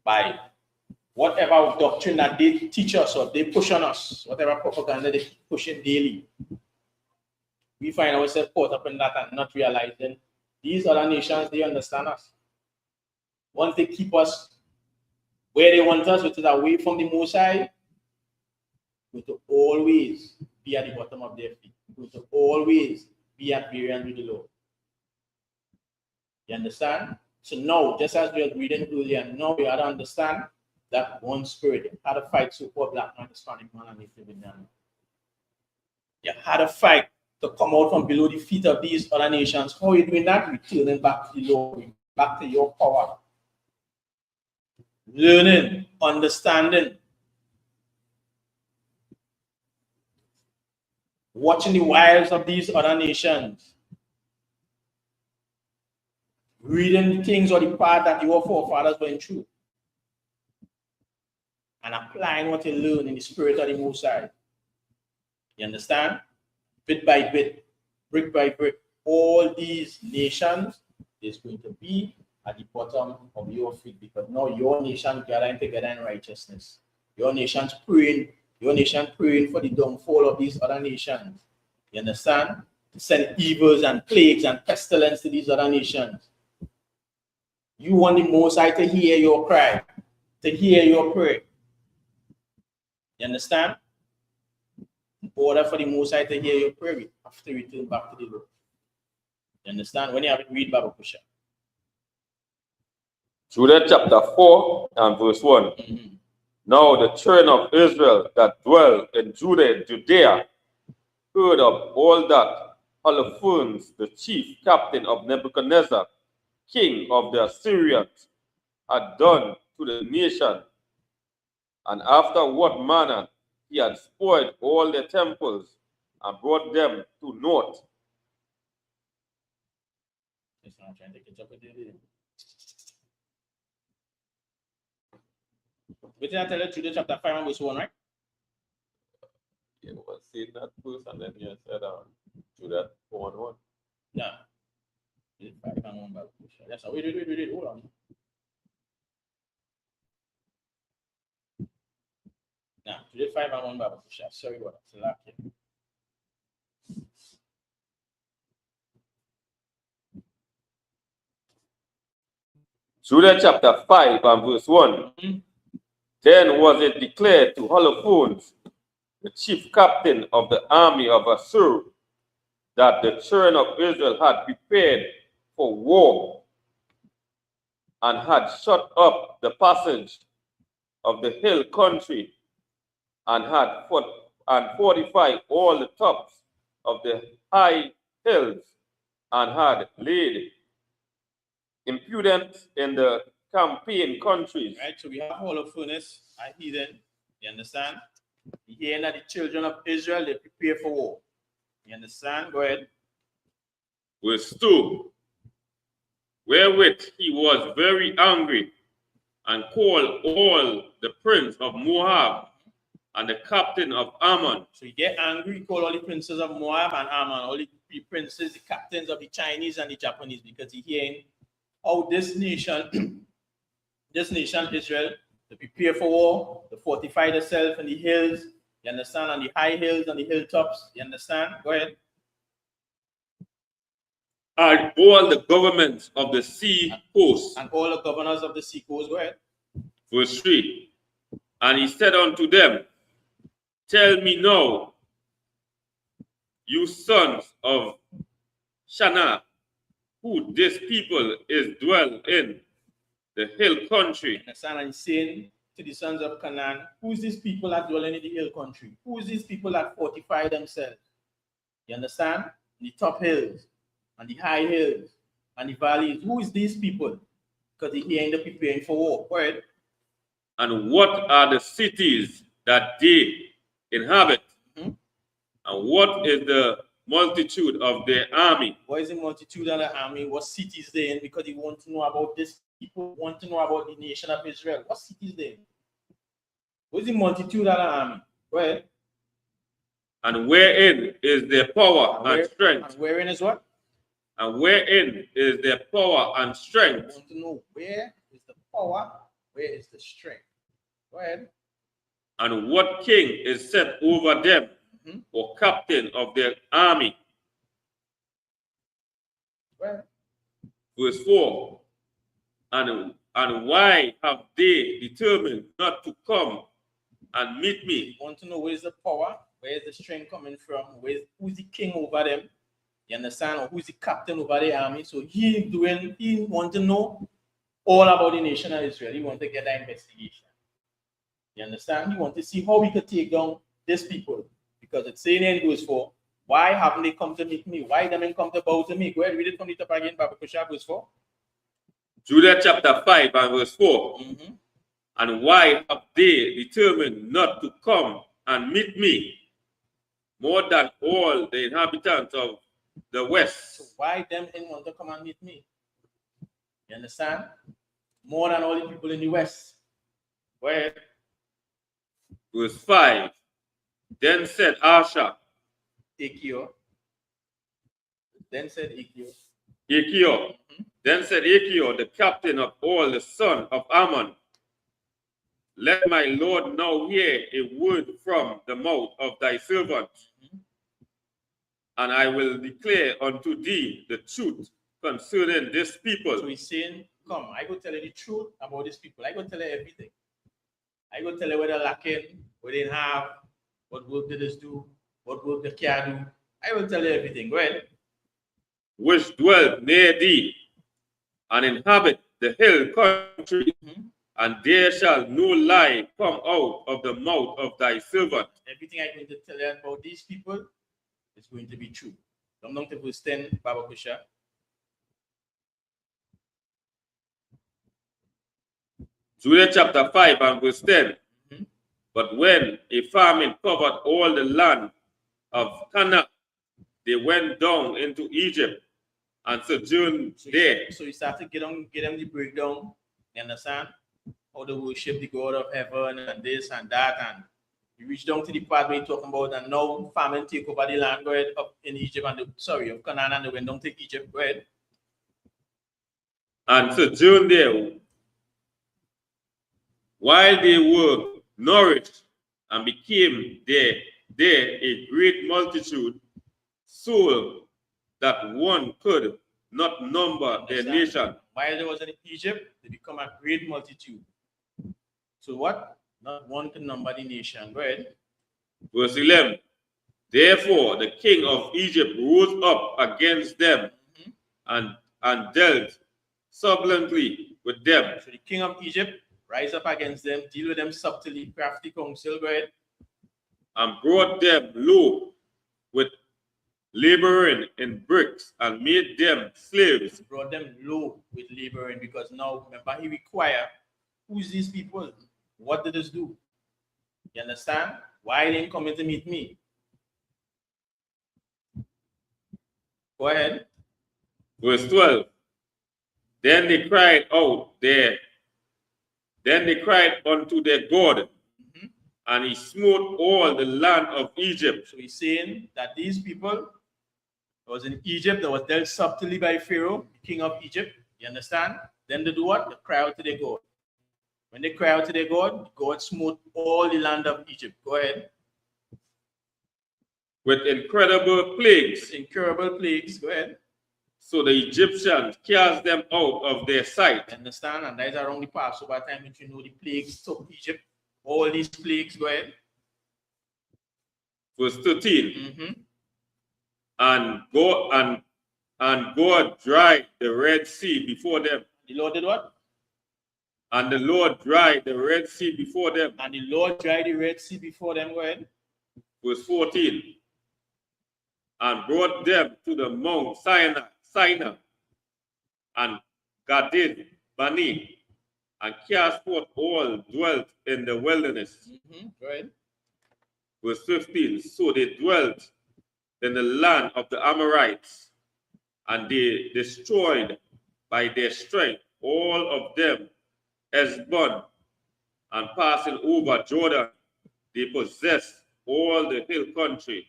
by whatever doctrine that they teach us or they push on us, whatever propaganda they push in daily. We find ourselves caught up in that and not realizing these other nations, they understand us. Once they keep us where they want us, which is away from the Most High, we're going to always be at the bottom of their feet. We're going to always be at variance with the Lord. You understand? So now, just as we were reading earlier, now we have to understand that one spirit, how to fight so-called black man, Hispanic man, and Native Indian. You had to fight to come out from below the feet of these other nations. How are you doing that? Returning back to the Lord, back to your power. Learning, understanding, watching the wiles of these other nations. reading the things or the path that your forefathers went through, and applying what you learn in the spirit of the Most High. You understand? Bit by bit, brick by brick, all these nations is going to be at the bottom of your feet, because now your nation gathering together in righteousness. Your nation's praying for the downfall of these other nations. You understand? To send evils and plagues and pestilence to these other nations. You want the Most High to hear your cry, to hear your prayer. You understand? In order for the Most High to hear your prayer, we have to return back to the Lord. You understand? When you have it, read Baba Kusha. Judah chapter 4 and verse 1. Now the children of Israel that dwell in Judea heard of all that Holofernes, the chief captain of Nebuchadnezzar, king of the Assyrians, had done to the nation, and after what manner he had spoiled all their temples and brought them to naught. What did I tell you? Judah chapter 5 and verse 1, right? You was saying that first, and then you said Judah 4 and 1. Yeah. 5 and 1 Bible. Yes, wait. Hold on. Now, Judah 5 and 1 Bible. Sorry about that. Judah chapter 5 and verse 1. Then was it declared to Holofernes, the chief captain of the army of Assur, that the children of Israel had prepared for war and had shut up the passage of the hill country and had fortified all the tops of the high hills and had laid impudence in the campaign countries. Right, so we have Holofernes, a heathen. You understand? Hearing that the children of Israel, they prepare for war. You understand? Go ahead. Verse 2. Wherewith he was very angry and called all the prince of Moab and the captain of Ammon. So you get angry, you call all the princes of Moab and Ammon, all the princes, the captains of the Chinese and the Japanese, because he's hearing how this nation, Israel, to prepare for war, to fortify themselves in the hills, you understand, on the high hills, on the hilltops, you understand? Go ahead. And all the governments of the sea coast. And all the governors of the sea coast, go ahead. Verse 3. And he said unto them, tell me now, you sons of Shana, who this people is dwell in the hill country. Understand? And he's saying to the sons of Canaan, who's these people that dwell in the hill country? Who's these people that fortify themselves? You understand? The top hills and the high hills and the valleys. Who is these people? Because they end up preparing for war. Go ahead. And what are the cities that they inhabit? And what is the multitude of their army? What is the multitude of the army? What cities they in? Because he want to know about this. People want to know about the nation of Israel. What cities they in? What is the multitude of the army? Go ahead. And wherein is their power and strength? And wherein is what? And wherein is their power and strength? I want to know where is the power, where is the strength? Go ahead. And what king is set over them, or captain of their army? Go ahead. Verse 4. And why have they determined not to come and meet me? You want to know where's the power, where is the strength coming from, who's the king over them? You understand? Or who's the captain over the army? So he want to know all about the nation of Israel. He want to get that investigation. You understand? He want to see how we could take down these people. Because it's saying in verse 4, why haven't they come to meet me? Why haven't they come to bow to me? Go ahead, read it from the top again, Baba Kusha, verse 4. Judah chapter 5 and verse 4. And why have they determined not to come and meet me more than all the inhabitants of the west? So why them didn't want to come and meet me? You understand? More than all the people in the West. Go ahead. Verse 5. Then said Asha, Ikio. Then said Ikio. Ikio. Then said Ikio, the captain of all the son of Ammon, let my Lord now hear a word from the mouth of thy servant, and I will declare unto thee the truth concerning this people. So he's saying, come, I go tell you the truth about these people. I go tell you everything. I go tell you what they're lacking, what they have, what work they just do, what work they can do. I will tell you everything. Go ahead. Which dwell near thee, and inhabit the hill country, and there shall no lie come out of the mouth of thy servant. Everything I'm going to tell you about these people is going to be true. Come down to verse 10, Baba Kusha. Judah chapter 5 and verse 10. But when a famine covered all the land of Canaan, they went down into Egypt and sojourned there. So you start to get them the breakdown. You understand? How they worship the God of heaven and this and that. And you reach down to the part where you're talking about, and now famine take over the land. Go ahead, up in Egypt and of Canaan, and they went down to Egypt. Go ahead. And sojourned there. While they were nourished and became there a great multitude, so that one could not number their nation. While they was in Egypt, they become a great multitude. So what? Not one could number the nation. Go ahead. Verse 11. Therefore, the king of Egypt rose up against them and dealt subtlely with them. So the king of Egypt rise up against them, deal with them subtly, crafty counsel. Go ahead. And brought them low with laboring in bricks and made them slaves. Brought them low with laboring, because now remember he require who's these people? What did this do? You understand? Why they didn't come in to meet me? Go ahead. Verse 12. Then they cried out there. Then they cried unto their God, and he smote all the land of Egypt. So he's saying that these people was in Egypt, that was dealt subtly by Pharaoh, the king of Egypt. You understand? Then they do what? They cry out to their God. When they cry out to their God, God smote all the land of Egypt. Go ahead. With incredible plagues. Incurable plagues. Go ahead. So the Egyptians cast them out of their sight. Understand? And that is around the Passover time, which you know the plagues took Egypt. All these plagues. Go ahead. Verse 13. And God dried the Red Sea before them. The Lord did what? And the Lord dried the Red Sea before them. And the Lord dried the Red Sea before them. Go ahead. Verse 14. And brought them to the Mount Sinai and Gadid Bani, and cast forth all dwelt in the wilderness. Go ahead. Verse 15. So they dwelt in the land of the Amorites, and they destroyed by their strength all of them, Heshbon, and passing over Jordan, they possessed all the hill country.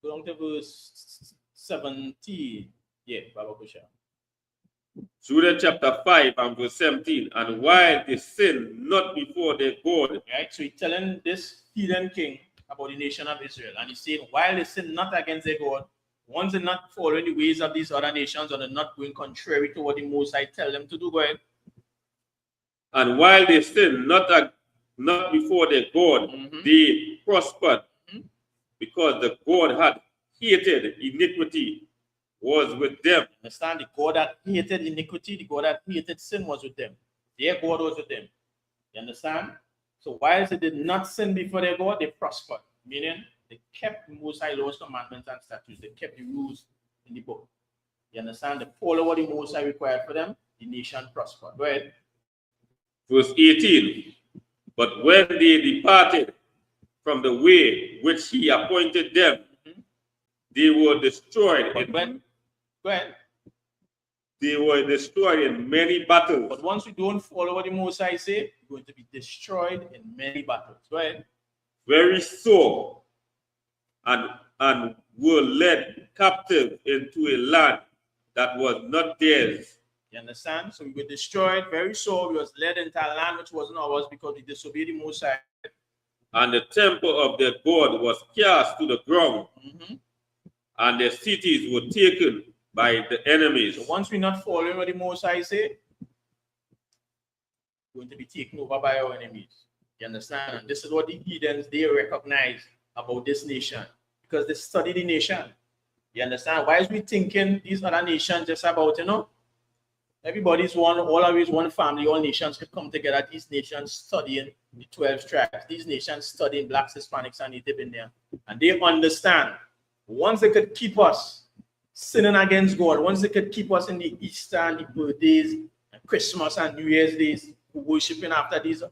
Go down to verse 17. Yeah, Baba Kusha. Judah chapter 5 and verse 17. And while they sinned not before their God. Right, so he's telling this heathen king about the nation of Israel. And he's saying, while they sin not against their God, once they're not following the ways of these other nations, or they're not going contrary to what the Most High tell them to do. Go ahead. And while they sinned not before their God, they prospered, because the God had hated iniquity was with them. Understand? The God that hated iniquity, the God that hated sin was with them. Their God was with them. You understand? So whilst they did not sin before their God, they prospered. Meaning they kept the Most High laws, commandments, and statutes. They kept the rules in the book. You understand? They follow what the Most High required for them, the nation prospered. Go ahead. Verse 18. But when they departed from the way which he appointed them, they were destroyed. Go ahead. they were destroyed in many battles. But once we don't follow what the Most High say, we're going to be destroyed in many battles. Go ahead. Very sore, and were led captive into a land that was not theirs. You understand? So we were destroyed very sore. We was led into a land which wasn't ours because we disobeyed the Most High. And the temple of their God was cast to the ground, and their cities were taken by the enemies. So once we're not following what the Most High say, we're going to be taken over by our enemies. You understand? And this is what the heathens, they recognize about this nation because they study the nation. You understand? Why is we thinking these other nations just about, everybody's one, always one family, all nations could come together. These nations studying the 12 tribes. These nations studying blacks, Hispanics, and Native Indian. And they understand once they could keep us sinning against God, once they could keep us in the Easter and the birthdays and Christmas and New Year's days, worshiping after these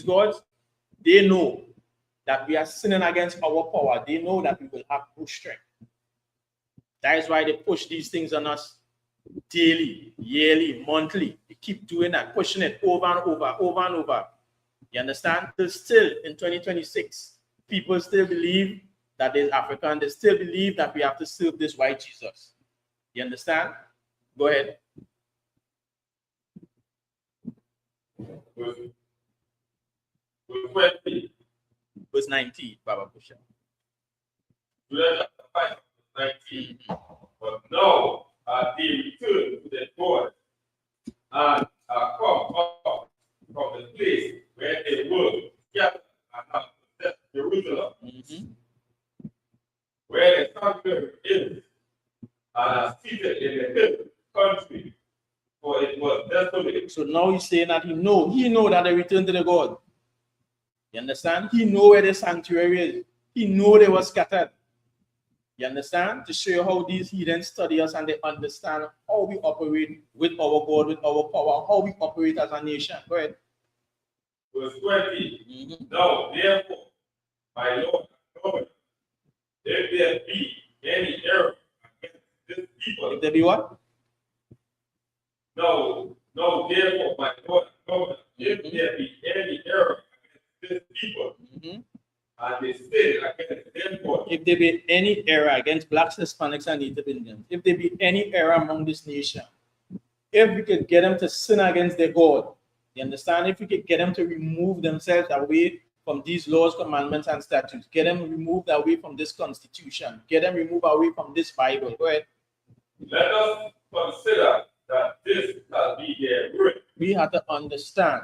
gods, they know that we are sinning against our power. They know that we will have no strength. That is why they push these things on us daily, yearly, monthly. They keep doing that, pushing it over and over, over and over. You understand? Still in 2026, people still believe that there's African. They still believe that we have to serve this white Jesus. You understand? Go ahead. Verse 19, Baba Pusha. 19. But now they return to their God and are come up from the place where they were scattered and have possessed Jerusalem, where the sanctuary is, and are seated in the hill country, for it was desolate. So now he's saying that he know that they return to the God. You understand? He know where the sanctuary is. He know they were scattered. You understand? To show you how these heathens study us and they understand how we operate with our God, with our power, how we operate as a nation. Go ahead. Verse 20. Now, therefore, my Lord and Governor, if there be any error against this people. If there be what? No, therefore, my Lord and Governor, if there be any error against this people, and they sin against their God. If there be any error against blacks, Hispanics, and Native Indians, if there be any error among this nation, if we could get them to sin against their God, you understand? If we could get them to remove themselves away from these laws, commandments, and statutes, get them removed away from this constitution, get them removed away from this Bible. Go ahead. Let us consider that this shall be their ruin. We have to understand,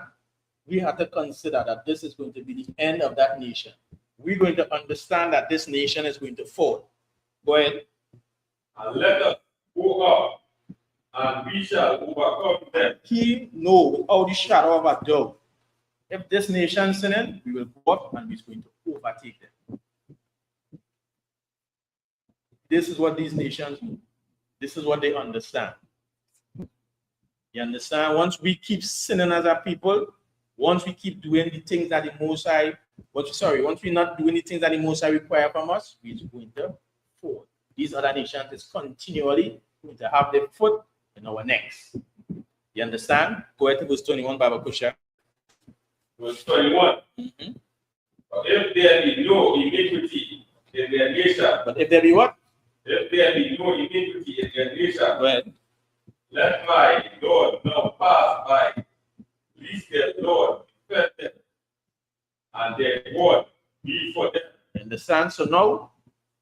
we have to consider that this is going to be the end of that nation. We're going to understand that this nation is going to fall. Go ahead. And let us go up, and we shall overcome them. He knows without the shadow of a doubt, if this nation is sinning, we will go up and we're going to overtake them. This is what these nations do. This is what they understand. You understand? Once we keep sinning as a people, once we keep doing the things that the Most High, once we're not doing the things that the Most High require from us, we're going to fall. These other nations is continually going to have their foot in our necks. You understand? Go ahead to verse 21, Baba Kusha. Verse 21. But if there be no iniquity in their nation. But if there be what? If there be no iniquity in their nation. Go ahead. Let my Lord now pass by. Please their Lord defend them, and their God be for them. Understand? So now,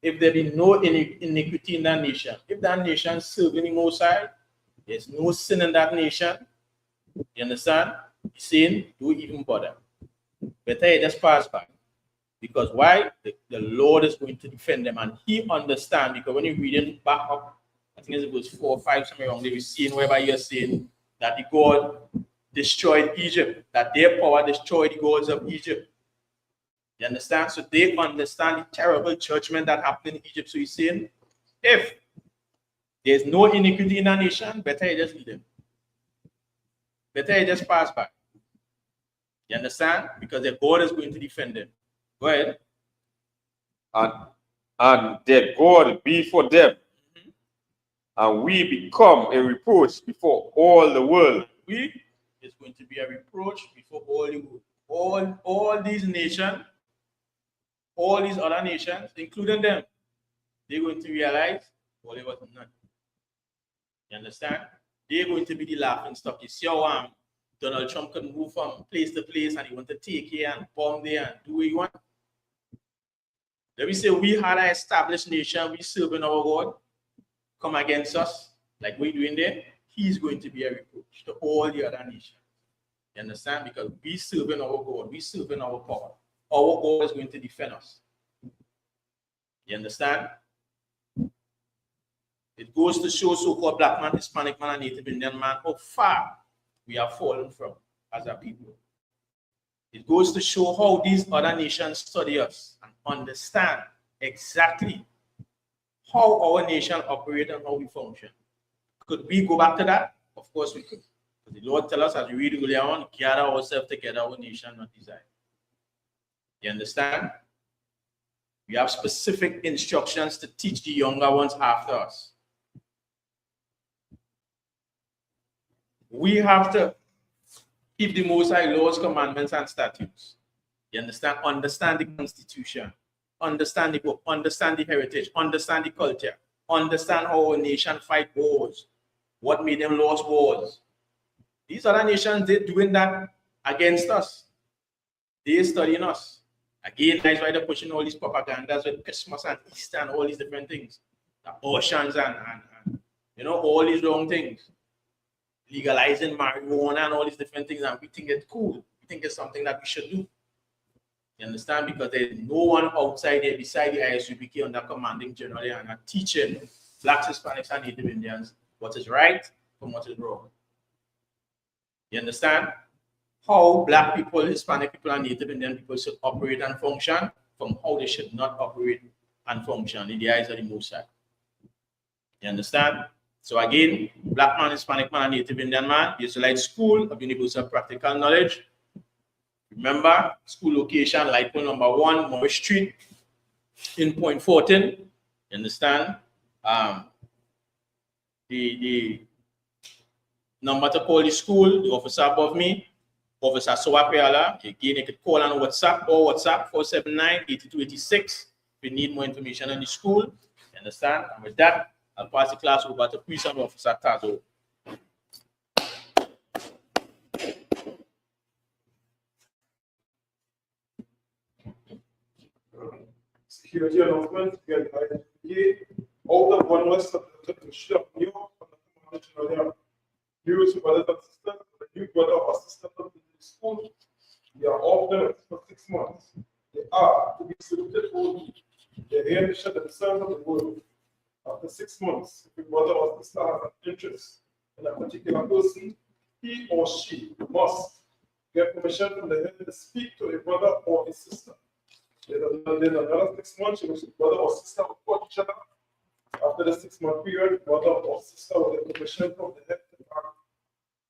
if there be no iniquity in that nation, if that nation serving the Most High, there's no sin in that nation. You understand? He's saying, don't even bother. Better you just pass by. Because why? The Lord is going to defend them, and He understands. Because when you read it back up, I think it's verse 4 or 5, somewhere around there, you're seeing whereby you're saying that the God destroyed Egypt, that their power destroyed the gods of Egypt. You understand? So they understand the terrible judgment that happened in Egypt. So he's saying, if there's no iniquity in a nation, better you just leave them. Better you just pass by. You understand? Because their God is going to defend them. Go ahead. And their God be for them, and we become a reproach before all the world. We is going to be a reproach before all the world. All these nations, all these other nations, including them, they're going to realize all it was none. You understand? They're going to be the laughing stock. You see how Donald Trump can move from place to place and he want to take here and bomb there and do what he want. Let me say we had an established nation, we serving our God, come against us, like we're doing there, he's going to be a reproach to all the other nations. You understand? Because we serving our God, we serving our power. Our God is going to defend us. You understand? It goes to show so-called black man, Hispanic man, and Native Indian man how far we have fallen from as a people. It goes to show how these other nations study us and understand exactly how our nation operates and how we function. Could we go back to that? Of course we could. The Lord tells us as we read earlier on, gather ourselves together, our nation not desire. You understand? We have specific instructions to teach the younger ones after us. We have to keep the Most High laws, commandments, and statutes. You understand? Understand the Constitution. Understand the book. Understand the heritage. Understand the culture. Understand how our nation fight wars. What made them lose wars. These other nations, they're doing that against us. They're studying us. Again, that's why they're pushing all these propagandas with Christmas and Easter and all these different things. The oceans and you know, all these wrong things. Legalizing marijuana and all these different things, and we think it's cool. We think it's something that we should do. You understand? Because there's no one outside there beside the ISUPK under commanding general and teaching blacks, Hispanics, and Native Indians what is right from what is wrong. You understand? How black people, Hispanic people, and Native Indian people should operate and function from how they should not operate and function in the eyes of the Most High. You understand? So again, black man, Hispanic man, and Native Indian man, Israelite School of Universal Practical Knowledge. Remember, school location, light pole number 1, Morris Street, in Point 14. You understand? The number to call the school, the officer above me, Officer Sowapeala. Again, you could call on WhatsApp or WhatsApp 479-8286 if you need more information on the school. You understand? And with that, I'll pass the class over to Prison Officer Tazo. Security announcement, out of 1 West of the Shop, New York, new brothers and sisters, the new brother or sister of the school, they are off limits for 6 months. They are to be saluted only. They here to show themselves of the world. After 6 months, if a brother or sister has an interest in a particular person, he or she must get permission from the head to speak to a brother or a sister. Then another 6 months, in which the brother or sister will report each other. After the 6-month period, the brother or sister will get permission from the head to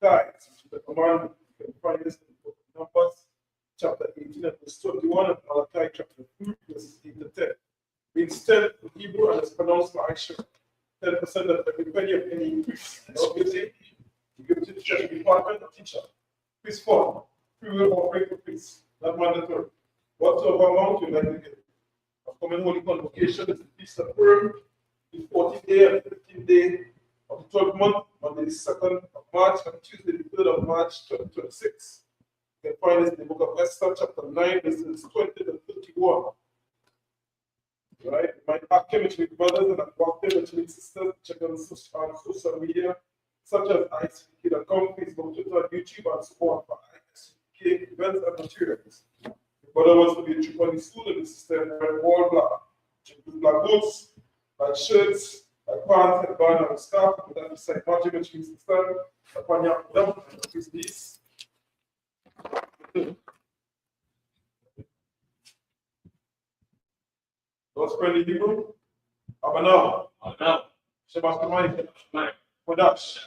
guides, which is the commandment. You can find this in the book of Numbers, chapter 18, verse 21, and Malachi, chapter 3, verses 8 to 10. Instead, in Hebrew, and it's pronounced Ma'asher, 10% of every penny of any increase. Obviously, you give it to the treasury department or teacher. Please form, free will offering for peace, not mandatory. Whatsoever amount you like to give. A common holy convocation is the feast of Purim, the 14th day and the 15th day of the 12th month, Monday the 2nd of March and Tuesday the 3rd of March 2026. You can find this in the book of Esther, chapter 9, verses 20 to 31. Right? You might act with brothers and active with sisters. Check on social media, such as ICK.com, Facebook, Twitter, YouTube, and so on for ICK events and materials. Brother wants to be a true on the school and the system, wear all black. Check with black boots, black shirts, like pants, and band, and scarf, with that beside magic, which means the stand, upon your them, and is this. Let's pray the Hebrew. Abana, Shabbat Shalom, Kodash,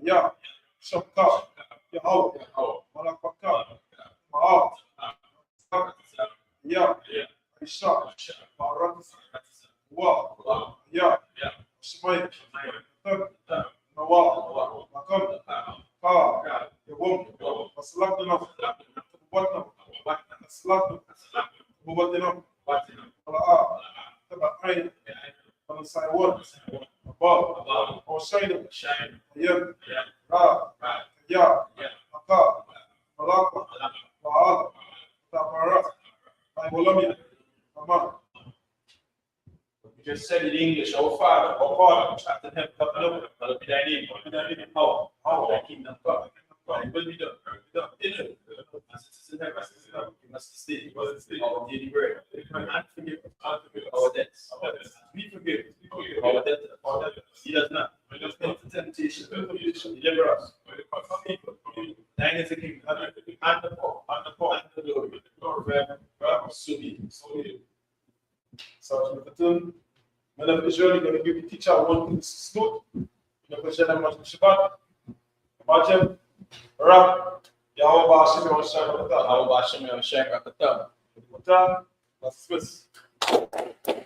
Ya, Shabbat, Yahweh, Malakaka, Ma'at, Ya, Aisha, Marat, Wa, Ya, Shemai, Nawal, Makam, Ka, Yawum, Masalakdunam, Watnam, Masalakdunam, Mubatinam, Wala'a, Tabakain, Manasaiwan, Abab, Oshaina, Yem, Ra, Ya, Aka, Malaka, Baal, Tabara, Maibolamia, Mama. You just said it in English, our Father, after him, but be thy name, how thy kingdom come. It will be done. As it is in heaven, you must stay our daily bread. And forgive our debts. We forgive our debtors. He does not. Into temptation. Deliver us. Thine is the kingdom, and the power, and the glory, forever. So be it. So, men of Israel, you're going to give the teacher one thing stood. You're going to share them much Shabbat. Imagine, Rab, Yahweh Bashim, Yahweh Shem, Yahweh Bashim, Yahweh Shem, Yahweh Shem, Yahweh Shem, Yahweh Shem,